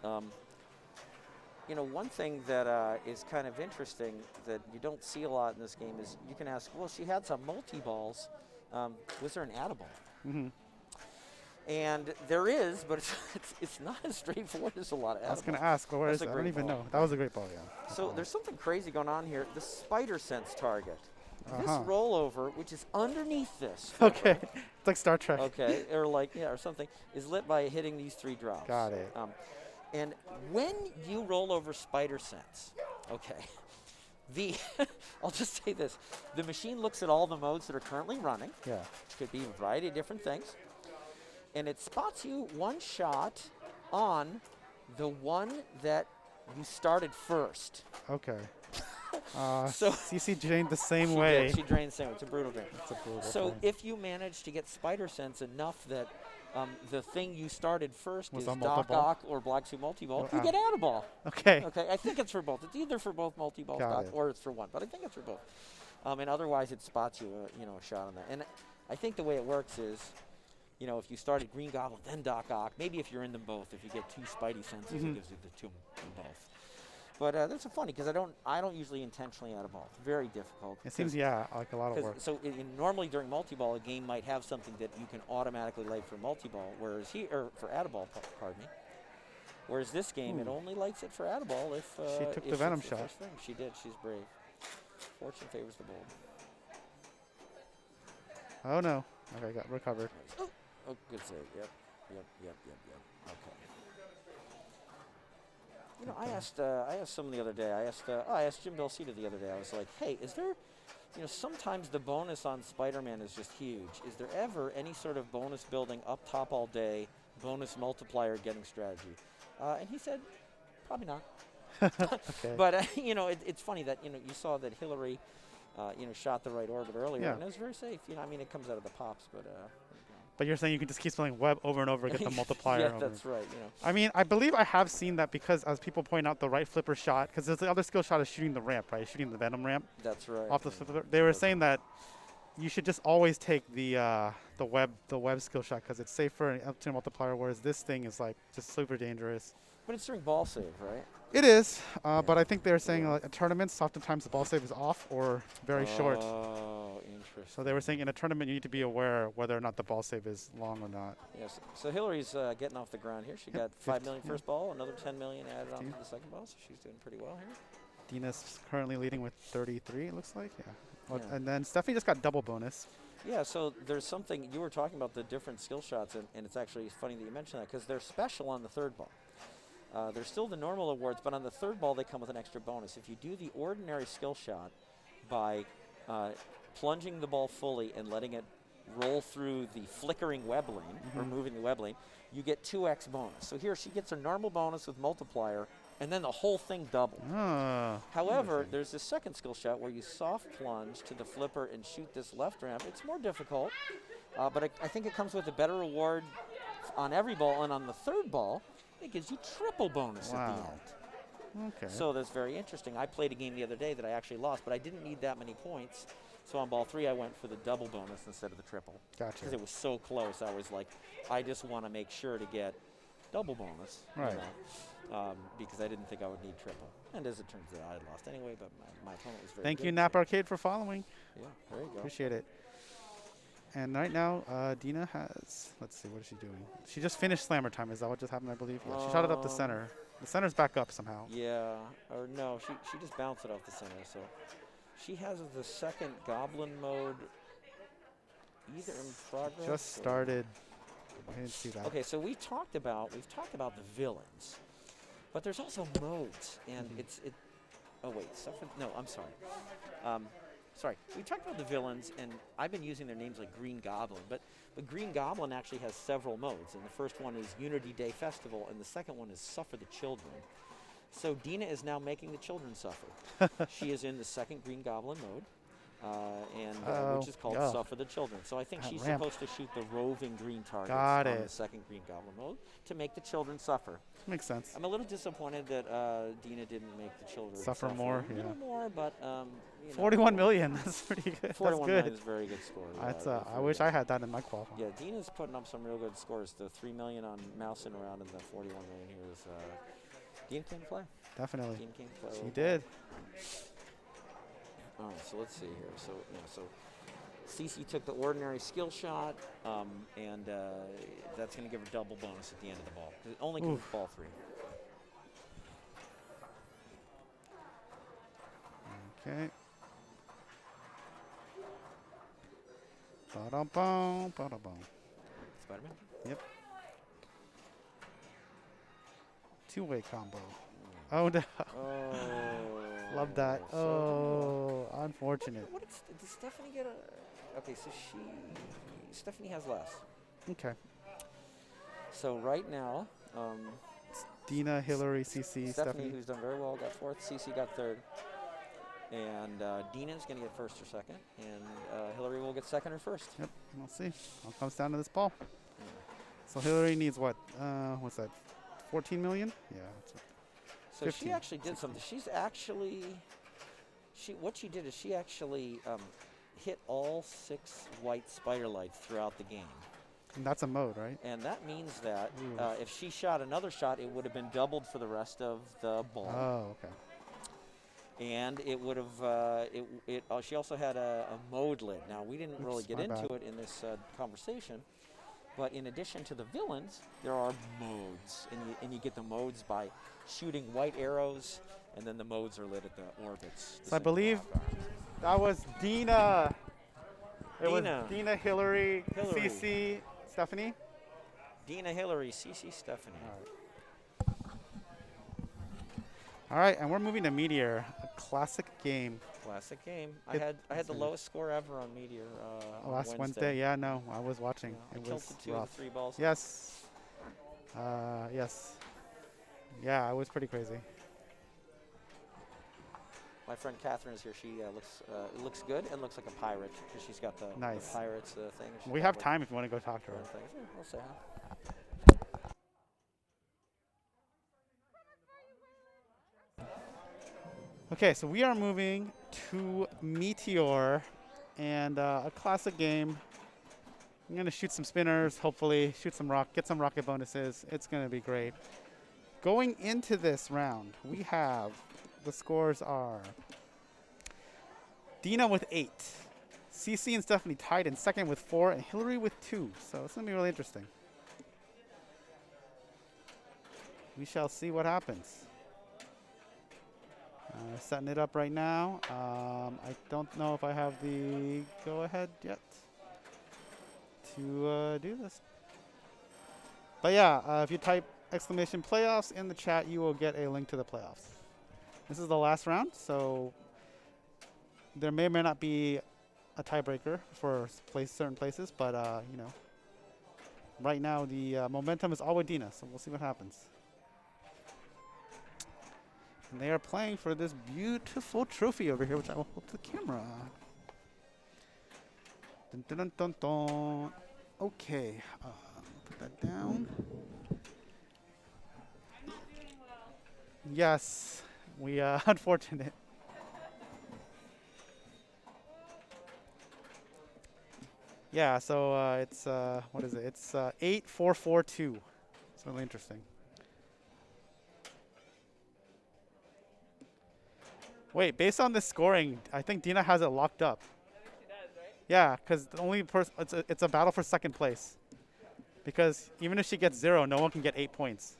Yeah. One thing that is kind of interesting that you don't see a lot in this game is you can ask, well, she had some multi-balls. Was there an add-a-ball? Mm-hmm. And there is, but it's not as straightforward as a lot of I was going to add-a-balls. ask, where That's is a it? I don't great even ball. know. That was a great ball, yeah. So there's something crazy going on here. The Spider Sense target. This Uh-huh. rollover, which is underneath this. Okay. It's like Star Trek. Okay, or something, is lit by hitting these 3 drops. Got it. And when you roll over Spider Sense, okay, I'll just say this. The machine looks at all the modes that are currently running. Yeah. Which could be a variety of different things. And it spots you 1 shot on the one that you started first. Okay. So- CC drained the same She way. did. She drained the same way. It's a brutal drain. It's a brutal So drain. if you manage to get Spider Sense enough that the thing you started first Was is on Doc multi-ball? Ock or Black Suit Multi-Ball, Oh, you get out of ball. Okay. Okay, I think it's for both. It's either for both multi-balls, Got Doc, it. or it's for one, but I think it's for both. And otherwise, it spots you, a shot on that. And I think the way it works is, if you started Green Goblin, then Doc Ock, maybe if you're in them both, if you get 2 Spidey senses, it gives you the 2 in both. But that's funny because I don't usually intentionally add a ball. It's very difficult. It seems, like a lot of work. So normally during multi-ball, a game might have something that you can automatically light for multi-ball, whereas for add-a-ball, pardon me. Whereas this game, it only lights it for add-a-ball if She took if the Venom it's shot. first thing. She did. She's brave. Fortune favors the bold. Oh no. Okay, got recovered. Oh, good save. Yep. Okay. I asked someone the other day. I asked Jim Belcita the other day. I was like, hey, is there, sometimes the bonus on Spider-Man is just huge. Is there ever any sort of bonus building up top all day, bonus multiplier getting strategy? And he said, probably not. Okay. But it's funny that you saw that Hillary, shot the right orbit earlier, Yeah. and it was very safe. It comes out of the pops, but. But you're saying you can just keep spelling web over and over, get the multiplier. Yeah, over. that's right. I mean, I believe I have seen that because, as people point out, the right flipper shot, because the other skill shot is shooting the ramp, right? Shooting the Venom ramp That's right. off the flipper. They were saying that you should just always take the web skill shot because it's safer and up to multiplier, whereas this thing is like just super dangerous. But it's during ball save, right? It is, but I think they're saying like, at tournaments, oftentimes the ball save is off or very short. Oh, interesting. So they were saying in a tournament you need to be aware whether or not the ball save is long or not. Yes. So Hillary's getting off the ground here. She got 5 million first ball, another 10 million added on to the second ball, so she's doing pretty well here. Dina's currently leading with 33, it looks like. Yeah. Well, Yeah. And then Stephanie just got double bonus. Yeah, so there's something, you were talking about the different skill shots, and it's actually funny that you mentioned that because they're special on the third ball. They're still the normal awards, but on the third ball they come with an extra bonus. If you do the ordinary skill shot by plunging the ball fully and letting it roll through the flickering web lane, or moving the web lane, you get 2x bonus. So here she gets a normal bonus with multiplier, and then the whole thing doubled. Oh, However, there's this second skill shot where you soft plunge to the flipper and shoot this left ramp. It's more difficult, but I think it comes with a better reward on every ball, and on the third ball, it gives you triple bonus at the Wow. end. okay. So that's very interesting. I played a game the other day that I actually lost, but I didn't need that many points. So on ball 3, I went for the double bonus instead of the triple. Gotcha. Because it was so close, I was like, I just want to make sure to get double bonus. Right. Because I didn't think I would need triple. And as it turns out, I had lost anyway, but my opponent was very Thank good. you, Nap Arcade, for following. Yeah, there you go. Appreciate it. And right now, Dina has, let's see, what is she doing? She just finished Slammer time. Is that what just happened, I believe? Yeah, she shot it up the center. The center's back up somehow. Yeah, or no, she just bounced it off the center. So she has the second Goblin mode either in progress. Just started. I didn't see that. Okay, so we've talked about the villains, but there's also modes, and Oh wait, no, I'm sorry. Sorry, we talked about the villains, and I've been using their names like Green Goblin, but Green Goblin actually has several modes, and the first one is Unity Day Festival, and the second one is Suffer the Children. So Dina is now making the children suffer. She is in the second Green Goblin mode, which is called Suffer the Children. So I think she's supposed to shoot the roving green targets on the second Green Goblin mode to make the children suffer. Makes sense. I'm a little disappointed that Dina didn't make the children Suffer more, a little more, but 41 million. That's pretty good. 41 That's million good. is a very good score. That's, Yeah, I wish I had that in my qualifier. Yeah, Dina's putting up some real good scores. The 3 million on Mousing Around and the 41 million here is Dina came to play. Definitely. Dina came to play. She did. All right, so let's see here. So Cece took the ordinary skill shot, and that's going to give her double bonus at the end of the ball. It only comes with ball 3. Okay. Ba-dum-bum, ba-dum-bum. Spider-Man? Yep. Two-way combo. Oh no. Oh. Love that. So Oh, unfortunate. did Stephanie get a... Okay, so Stephanie has less. Okay. So right now, Dina, Hillary, CC, Stephanie. who's done very well, got fourth. CC got third. And Dina's going to get first or second. And Hillary will get second or first. Yep, we'll see. All comes down to this ball. So Hillary needs what? What's that? 14 million? Yeah. So 15, she actually did something. She's actually, what she did is she actually hit all 6 white spider lights throughout the game. And that's a mode, right? And that means that if she shot another shot, it would have been doubled for the rest of the ball. Oh, okay. And it would have, she also had a mode lid. Now, we didn't really get into it in this conversation, but in addition to the villains, there are modes. And you get the modes by shooting white arrows, and then the modes are lit at the orbits. So I believe that was Dina. It was Dina. Dina, Hillary, CC, Stephanie. Dina, Hillary, CC, Stephanie. All right, and we're moving to Meteor, a classic game. Classic game. I had the lowest score ever on Meteor on Last Wednesday. Yeah, no, I was watching. Yeah, It was tilted 2 of rough. the 3 balls. Yes. Yes. Yeah, it was pretty crazy. My friend Catherine is here. She looks good and looks like a pirate because she's got the Nice. pirates thing. She's We got have like time if you want to go talk to her. things. Yeah, we'll say hi. Okay, so we are moving to Meteor, and a classic game. I'm gonna shoot some spinners, hopefully get some rocket bonuses. It's gonna be great. Going into this round, we have the scores are Dina with 8, CC and Stephanie tied in second with 4, and Hillary with 2. So it's gonna be really interesting. We shall see what happens. Setting it up right now. I don't know if I have the go-ahead yet to do this. But yeah, if you type exclamation playoffs in the chat, you will get a link to the playoffs. This is the last round, so there may or may not be a tiebreaker for certain places, but you know, right now the momentum is all with Dina, so we'll see what happens. And they are playing for this beautiful trophy over here, which I will hold to the camera. Dun, dun, dun, dun, dun. Okay, put that down. Yes, we unfortunate. Yeah, so it's what is it? It's 8-4-4-2. It's really interesting. Wait, based on this scoring, I think Dina has it locked up. She does, right? Yeah, because the only person it's a battle for second place. Because even if she gets 0, no one can get 8 points.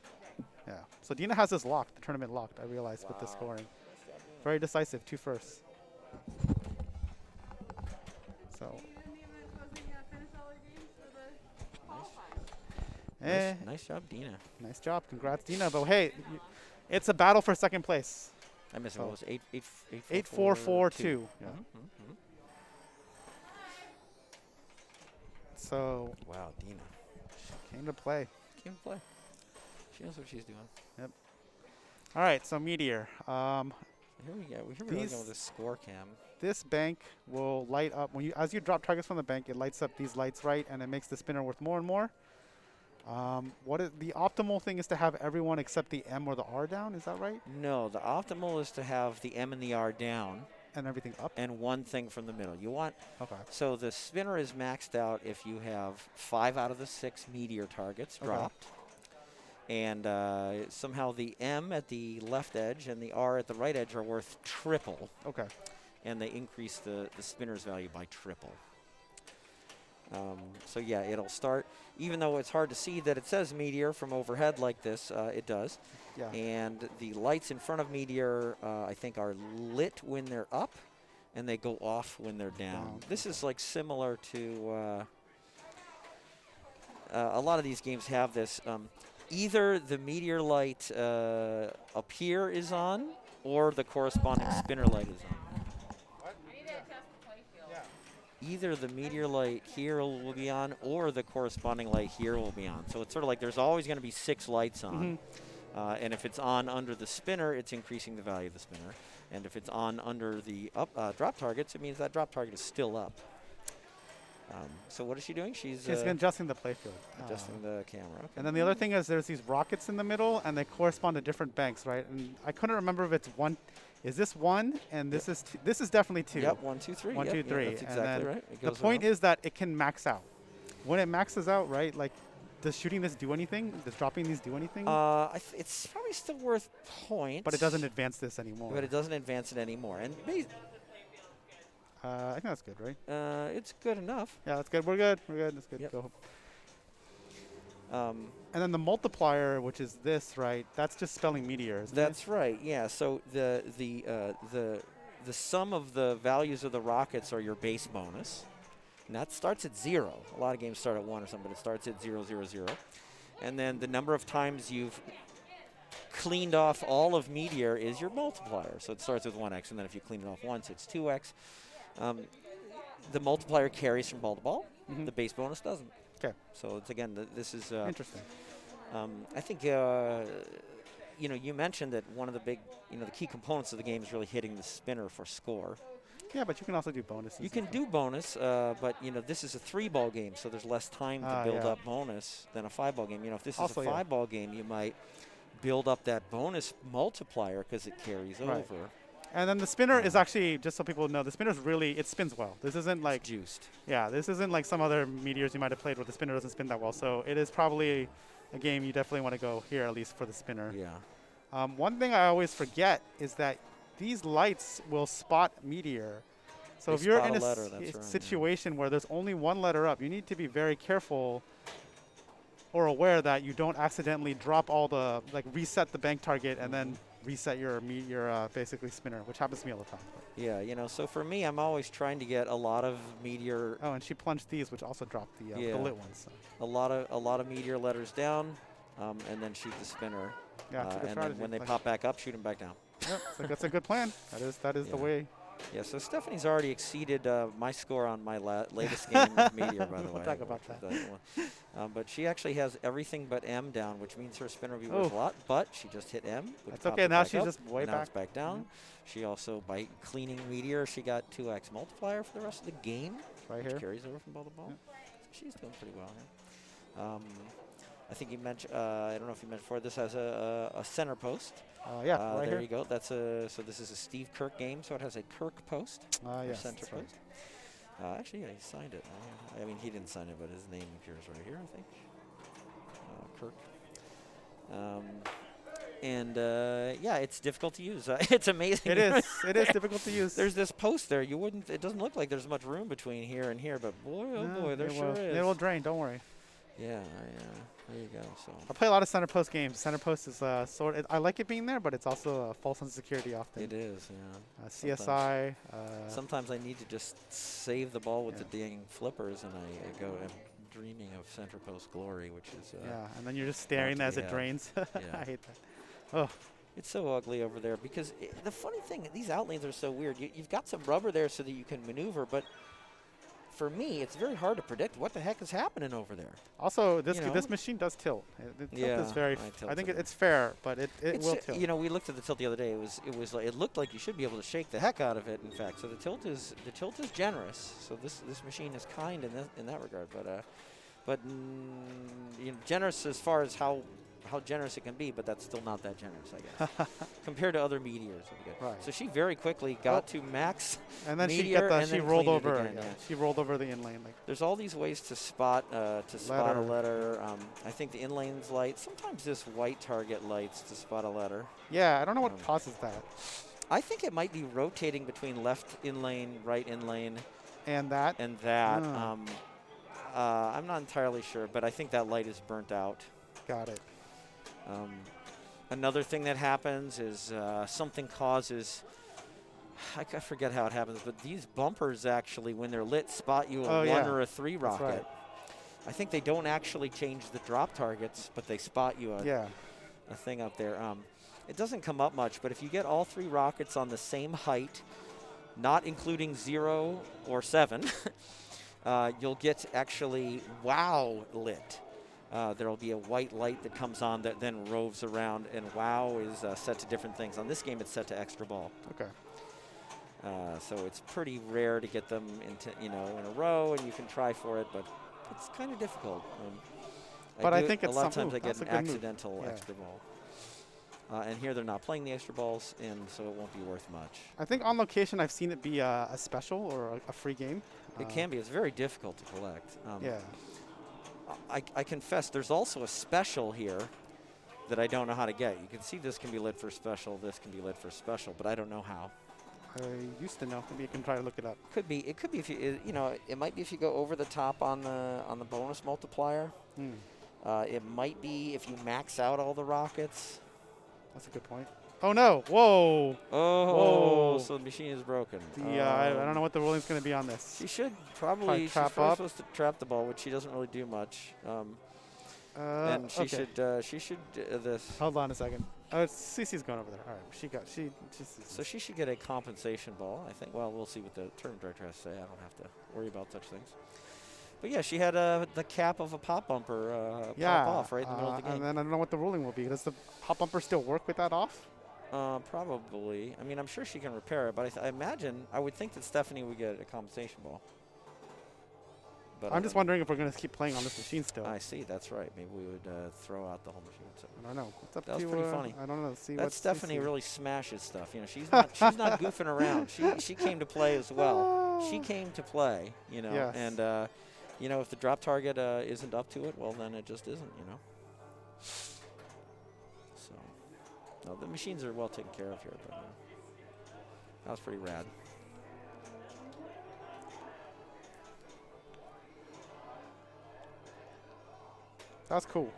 Yeah. So Dina has this locked, the tournament locked. I realized with the scoring. Very decisive, 2 firsts. So. Finish all the games for the qualifiers. Nice job, Dina. Nice job, congrats, Dina. But hey, it's a battle for second place. I missed it. What was it? 8-4-4-2. Yeah. Mm-hmm. So Wow, Dina. came to play. Came to play. She knows what she's doing. All right, so Meteor. Here we go. Here we go with this score cam. This bank will light up as you drop targets from the bank. It lights up these lights, right, and it makes the spinner worth more and more. The optimal thing is to have everyone except the M or the R down. Is that right? No, the optimal is to have the M and the R down And everything up. and one thing from the middle. You want Okay. so the spinner is maxed out if you have 5 out of the 6 meteor targets Okay. dropped. And somehow the M at the left edge and the R at the right edge are worth triple. Okay. And they increase the spinner's value by triple. So yeah, it'll start, even though it's hard to see that it says Meteor from overhead like this, it does. Yeah. And the lights in front of Meteor, I think, are lit when they're up, and they go off when they're down. This is like similar to a lot of these games have this. Either the Meteor light up here is on, or the corresponding spinner light is on. Either the Meteor light here will be on or the corresponding light here will be on. So it's sort of like there's always going to be 6 lights on. And if it's on under the spinner, it's increasing the value of the spinner. And if it's on under the drop targets, it means that drop target is still up. So what is she doing? She's adjusting the playfield. adjusting the camera. Okay. And then the other thing is there's these rockets in the middle, and they correspond to different banks, right? And I couldn't remember if it's one. Is this one? And this is two. This is definitely two. Yep, 1, 2, 3. 1, Yep, 2, yeah, 3. that's And exactly then right. It the goes point around. is that it can max out. When it maxes out, right? Like, does shooting this do anything? Does dropping these do anything? It's probably still worth points. But it doesn't advance this anymore. But it doesn't advance it anymore. And I think that's good, right? it's good enough. Yeah, that's good. We're good. We're good. That's good. Yep. Go. Um, And then the multiplier, which is this, right? That's just spelling meteor. Isn't That's right. Yeah. So the sum of the values of the rockets are your base bonus, and that starts at 0. A lot of games start at 1 or something, but it starts at 0, 0, 0. And then the number of times you've cleaned off all of meteor is your multiplier. So it starts with 1x, and then if you clean it off once, it's 2x. The multiplier carries from ball to ball. Mhm. The base bonus doesn't. Okay. So it's again, this is. Interesting. I think you mentioned that one of the big, the key components of the game is really hitting the spinner for score. Yeah, but you can also do bonuses. You can do bonus, but this is a 3-ball game, so there's less time to build yeah. up bonus than a 5-ball game. If this Also, is a yeah. 5-ball game, you might build up that bonus multiplier because it carries Right. over. And then the spinner is actually, just so people know, the spinner's really, it spins well. This isn't like, It's juiced. yeah, this isn't like some other meteors you might have played where the spinner doesn't spin that well. So it is probably a game you definitely want to go here, at least for the spinner. Yeah. One thing I always forget is that these lights will spot meteor. So They if you're spot in a a letter, that's right, yeah. situation where there's only one letter up, you need to be very careful or aware that you don't accidentally drop all the, like reset the bank target and then reset your basically spinner, which happens to me all the time. Yeah, so for me, I'm always trying to get a lot of meteor, Oh, and she plunged these, which also dropped the Yeah. lit ones. So. a lot of meteor letters down, and then shoot the spinner. Yeah, it's a good and strategy. then when they Like- pop back up, shoot them back down. Yep, so that's a good plan. That is the Yeah. way. Yeah, so Stephanie's already exceeded my score on my latest game with Meteor, by the way. We'll talk about that. But she actually has everything but M down, which means her spinner will be worth a Oh. lot. But she just hit M. Which That's popped okay. it Now back she's up, just way and now back. it's back down. She also, by cleaning Meteor, she got 2x multiplier for the rest of the game, Right which here. carries over from ball to ball. So she's doing pretty well here. I think you mentioned, I don't know if you mentioned before, this has a center post. Yeah, right there here. you go. That's so this is a Steve Kirk game, so it has a Kirk post. Or Yes, center that's right. post. Actually, yeah, he signed it. I mean, he didn't sign it, but his name appears right here, I think. Kirk. Yeah, it's difficult to use. It's amazing. It is. It is difficult to use. There's this post there. You wouldn't. It doesn't look like there's much room between here and here, but boy, oh boy, there sure is. It will drain. Don't worry. Yeah, there you go. So. I play a lot of center post games. Center post is I like it being there, but it's also a false sense of security often. It is, yeah. CSI. Sometimes I need to just save the ball with Yeah. the dang flippers, and I go. I'm dreaming of center post glory, which is. Yeah, and then you're just staring to as be it had. drains. Yeah. I hate that. Oh, It's so ugly over there because the funny thing, these outlanes are so weird. You've got some rubber there so that you can maneuver, but for me, it's very hard to predict what the heck is happening over there. also, this You know? this machine does tilt. The tilt Yeah, is very. I I think tilted. it's fair, but it It's, will tilt. we looked at the tilt the other day. It was like it looked like you should be able to shake the heck out of it. In fact, so the tilt is generous. So this machine is kind in that regard, but generous as far as how generous it can be, but that's still not that generous, I guess, compared to other meteors. Right. So she very quickly got to max. And then meteor and she then rolled cleaned it over. again, Yeah. yeah. She rolled over the inlane. Like There's all these ways to spot a Letter. letter. I think the inlane's light. Sometimes this white target lights to spot a letter. yeah, I don't know what Um, causes that. I think it might be rotating between left inlane, right inlane, And that. and that. Ah. I'm not entirely sure, but I think that light is burnt out. Got it. Another thing that happens is something causes. I forget how it happens, but these bumpers actually, when they're lit, spot you a Oh, 1 yeah. or a 3 That's rocket. right. I think they don't actually change the drop targets, but they spot you Yeah. a thing up there. It doesn't come up much, but if you get all 3 rockets on the same height, not including 0 or 7, you'll get actually wow lit. There will be a white light that comes on that then roves around, and WoW is set to different things. On this game, it's set to extra ball. Okay. So it's pretty rare to get them into, in a row, and you can try for it, but it's kind of difficult. But I do think it it's a lot of some- times I that's get a an good move. accidental Yeah. extra ball. And here they're not playing the extra balls, and so it won't be worth much. I think on location I've seen it be a special or a free game. It can be. It's very difficult to collect. Yeah. I confess, there's also a special here that I don't know how to get. You can see this can be lit for special, this can be lit for special, but I don't know how. I used to know. Maybe you can try to look it up. Could be. It could be if you. It might be if you go over the top on the bonus multiplier. Hmm. It might be if you max out all the rockets. That's a good point. Oh no! Whoa! Oh, Whoa. so the machine is broken. I don't know what the ruling's going to be on this. She should probably. She's trap first up. supposed to trap the ball, which she doesn't really do much. And she okay. should this. Hold on a second. Oh, Cece's going over there. All right. So she should get a compensation ball, I think. Well, we'll see what the tournament director has to say. I don't have to worry about such things. But yeah, she had the cap of a pop bumper pop off right in the middle of the game. And then I don't know what the ruling will be. Does the pop bumper still work with that off? Probably. I mean, I'm sure she can repair it, but I would think that Stephanie would get a compensation ball. But I'm just wondering if we're going to keep playing on this machine still. I see. That's right. Maybe we would throw out the whole machine. So I don't know. It's up that was to, pretty funny. I don't know. See that what Stephanie really smashes stuff. She's not goofing around. She came to play as well. She came to play. Yes. And if the drop target isn't up to it, well then it just isn't. So no, the machines are well taken care of here, but that was pretty rad. That's cool.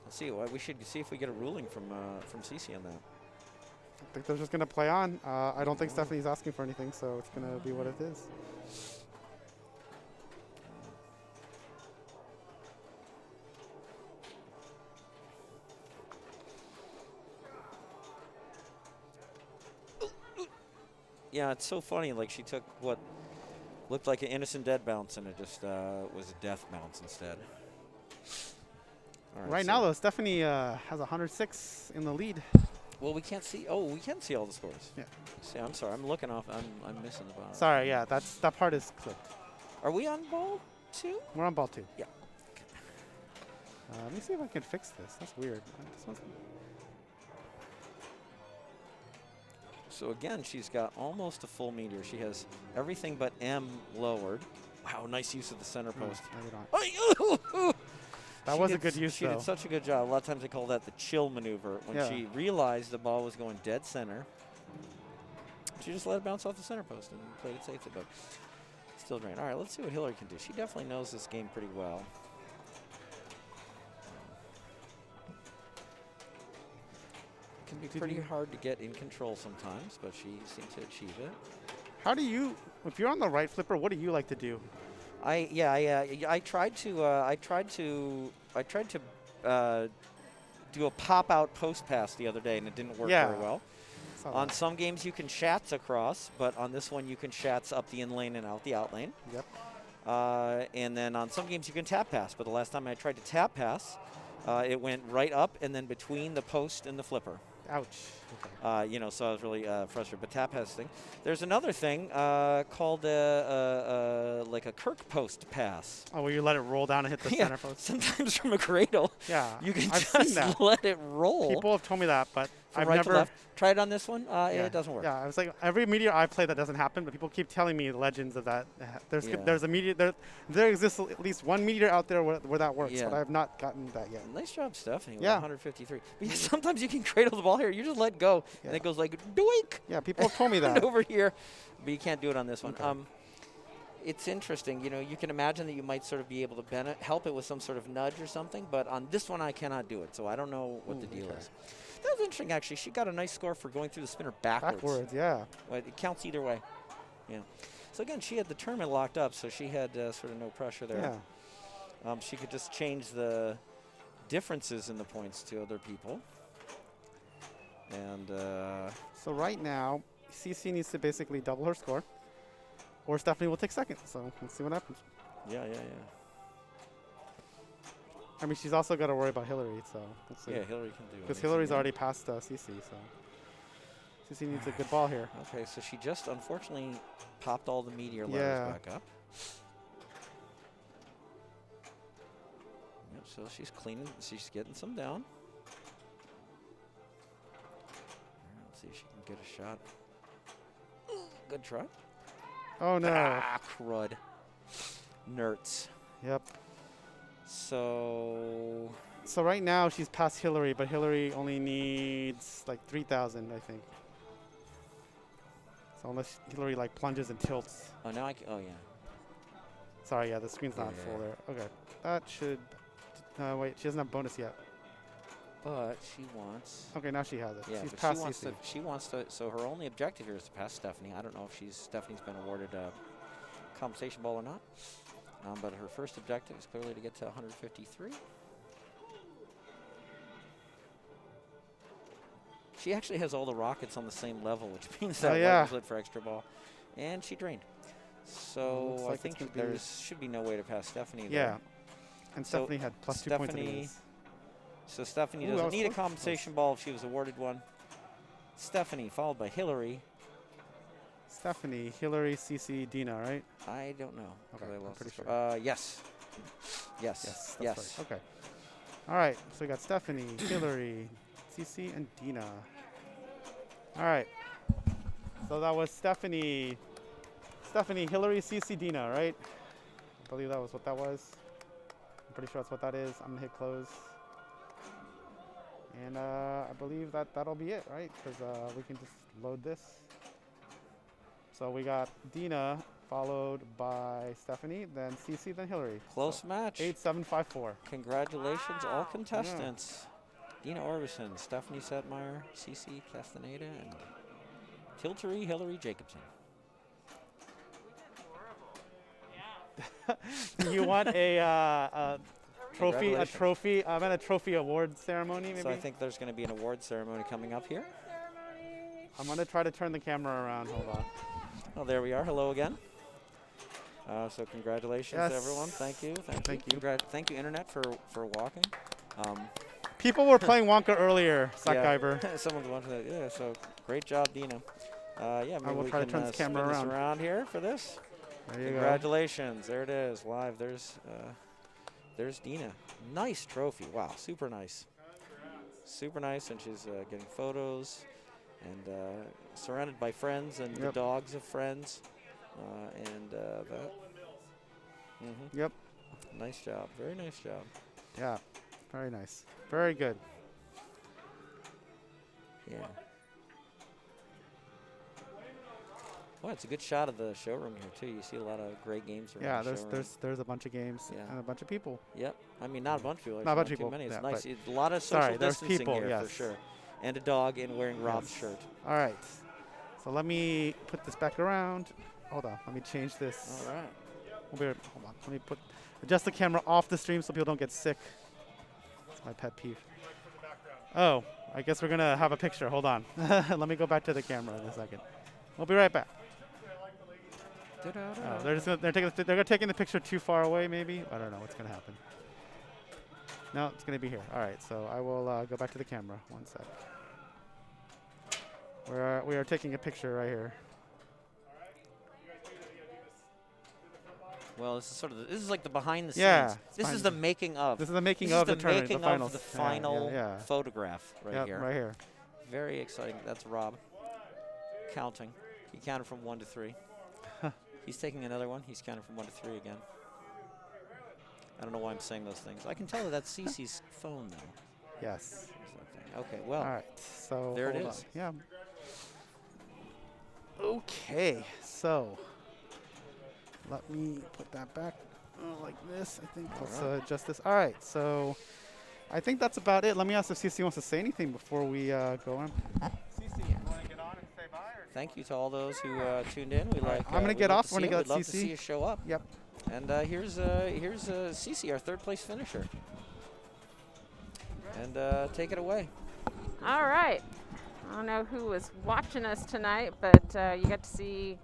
Let's see. We should see if we get a ruling from Cece on that. I think they're just going to play on. I don't think Stephanie's asking for anything, so it's going to be what it is. Yeah, it's so funny. Like, she took what looked like an innocent dead bounce, and it just was a death bounce instead. All Right so now, though, Stephanie has 106 in the lead. well, we can't see. Oh, we can see all the scores. Yeah. See, I'm sorry. I'm looking off. I'm missing the bottom. Sorry, yeah, that part is clipped. Are we on ball 2? We're on ball 2. Yeah. Let me see if I can fix this. That's weird. So again, she's got almost a full meteor. She has everything but M lowered. Wow, nice use of the center post. No, you don't. That She was a did good use, She though. did such a good job. A lot of times they call that the chill maneuver. When Yeah. she realized the ball was going dead center, she just let it bounce off the center post and played it safely, but still drained. All right, let's see what Hillary can do. She definitely knows this game pretty well. It can be pretty hard to get in control sometimes, but she seems to achieve it. How do you, if you're on the right flipper, what do you like to do? I tried to do a pop out post pass the other day, and it didn't work very well. On some games you can shats across, but on this one you can shats up the in lane and out the out lane. Yep. And then on some games you can tap pass, but the last time I tried to tap pass, it went right up and then between the post and the flipper. Ouch. So I was really frustrated. But tap pass thing. There's another thing called like a Kirk post pass. Oh, where you let it roll down and hit the center post? Sometimes from a cradle. Yeah. You can I've seen just that. let it roll. People have told me that, but From I've right never. to left. Try it on this one. It doesn't work. Yeah, I was like, every meteor I play that doesn't happen, but people keep telling me legends of that. There's a meteor. There exists at least one meteor out there where that works, Yeah. but I have not gotten that yet. Nice job, Stephanie. With Yeah. 153. But yeah, sometimes you can cradle the ball here. You just let go, and Yeah. it goes like doink. Yeah, people have told me that. over here, but you can't do it on this one. Okay. It's interesting. You can imagine that you might sort of be able to help it with some sort of nudge or something, but on this one I cannot do it, so I don't know what the deal is. That was interesting, actually. She got a nice score for going through the spinner backwards. Backwards, yeah. Well, it counts either way. Yeah. So again, she had the tournament locked up, so she had sort of no pressure there. Yeah. She could just change the differences in the points to other people. And So right now, CC needs to basically double her score. or Stephanie will take second. So let's see what happens. Yeah. I mean, she's also got to worry about Hillary. So we'll see. Yeah, Hillary can do it. Because Hillary's already passed Cece, so Cece needs a good ball here. Okay, so she just unfortunately popped all the meteor letters Yeah. back up. Yep, so she's cleaning, she's getting some down. Let's see if she can get a shot. Good try. Oh no. Ah, crud. Nerds. Yep. So So right now she's past Hillary, but Hillary only needs like 3,000, I think. So unless Hillary like plunges and tilts. oh now I can, oh yeah. Sorry, yeah, the screen's not full there. Okay, that should. Wait, she doesn't have bonus yet. But she wants. Okay, now she has it. Yeah, she's but past she wants CC. to. She wants to. So her only objective here is to pass Stephanie. I don't know if Stephanie's been awarded a compensation ball or not. But her first objective is clearly to get to 153. She actually has all the rockets on the same level, which means that yeah. white was lit for extra ball, and she drained. So Looks I like think it's gonna be- there should be no way to pass Stephanie. Yeah, there. and So Stephanie had plus 2 points. Stephanie- So Stephanie Ooh, that doesn't was need a close. compensation ball if she was awarded one. Stephanie followed by Hillary. Stephanie, Hillary, CC, Dina, right? I don't know. 'cause Okay, I I'm lost pretty the sure. score. Yes. Yes. Yes. Yes. That's right. Okay. All right. So we got Stephanie, Hillary, CC, and Dina. All right. So that was Stephanie, Hillary, CC, Dina, right? I believe that was what that was. I'm pretty sure that's what that is. I'm gonna hit close. And I believe that'll be it, right? Because we can just load this. So we got Dina followed by Stephanie, then CC, then Hillary. Close So match. 8-7-5-4. Congratulations, all contestants. Dina Orbison, Stephanie Setmeyer, CC Castaneda, and Tiltery Hillary Jacobson. You want a trophy, Congratulations. I meant a trophy award ceremony, maybe? So I think there's going to be an award ceremony coming up here. I'm going to try to turn the camera around. Hold on. Oh, there we are. Hello again. So congratulations, Yes. everyone. Thank you. Thank you. Thank you, Internet, for walking. People were playing Wonka earlier, Sackdiver. Some of the ones that, yeah, so great job, Dina. Yeah, maybe will we try to can turn this camera spin this around. around here for this. There you go. Congratulations. There it is, live. There's Dina. Nice trophy. Wow, super nice. Super nice, and she's getting photos and surrounded by friends and the Yep. dogs of friends. And that. Yep. Nice job. Very nice job. Yeah. Very nice. Very good. Yeah. Well, it's a good shot of the showroom here too. You see a lot of great games around Yeah, the there's showroom. a bunch of games Yeah. and a bunch of people. Yep. I mean, not a bunch of people. Not a bunch actually, of people, Too many. It's yeah, nice. but- It's a lot of social Sorry, there's distancing people, here yes. for sure. And a dog and wearing Rob's Yes. shirt. All right. So let me put this back around. Hold on. Let me change this. All right. Hold on. Let me adjust the camera off the stream so people don't get sick. That's my pet peeve. Oh, I guess we're gonna have a picture. Hold on. Let me go back to the camera in a second. We'll be right back. Oh, they're taking the picture too far away, maybe. I don't know what's gonna happen. No, it's gonna be here. All right. So I will go back to the camera. One sec. We are taking a picture right here. Well, this is sort of this is like the behind the Yeah, scenes. it's This behind is the the- making of. This is the making This is of the tournament, making the finals. of the Yeah, final yeah. photograph right Yep, here. right here. Very exciting. That's Rob counting. He counted from 1 to 3. He's taking another one. He's counting from 1 to 3 again. I don't know why I'm saying those things. I can tell that that's Cece's phone, though. Yes. Okay, well, All right. So there it hold is. on. Yeah. Okay. So let me put that back like this. I think let's adjust this. All right. So I think that's about it. Let me ask if CC wants to say anything before we go on. CC, you want to get on and say bye? thank you to all those who tuned in. We like. I'm gonna we'd get love off to when see I you. got We'd love to CC. see you show up. Yep. And here's Cece, our third place finisher. And take it away. All right. I don't know who was watching us tonight, but you got to see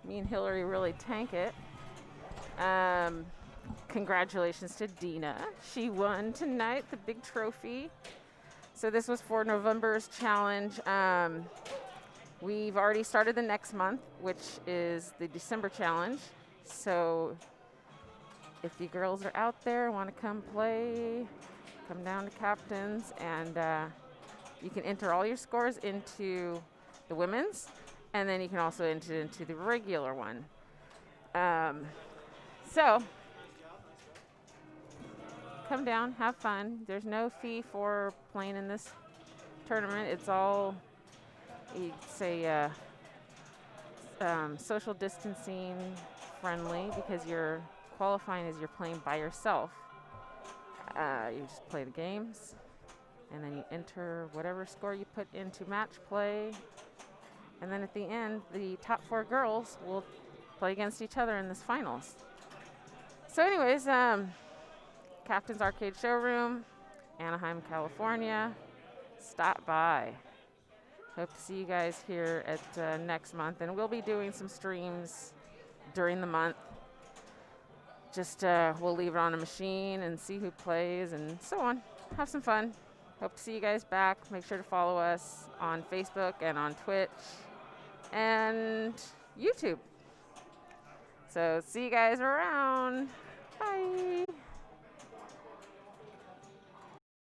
Me and Hillary really tank it. Congratulations to Dina. She won tonight the big trophy. So this was for November's challenge. We've already started the next month, which is the December challenge. So if you girls are out there, want to come play, come down to Captain's, and you can enter all your scores into the women's, and then you can also enter into the regular one. So come down, have fun. There's no fee for playing in this tournament. It's all, you'd say, social distancing friendly, because you're qualifying as you're playing by yourself. You just play the games, and then you enter whatever score you put into match play. And then at the end, the top 4 girls will play against each other in this finals. So anyways, Captain's Arcade Showroom, Anaheim, California. Stop by. Hope to see you guys here at next month. And we'll be doing some streams during the month. Just we'll leave it on a machine and see who plays and so on. Have some fun. Hope to see you guys back. Make sure to follow us on Facebook and on Twitch and YouTube. So see you guys around. Bye.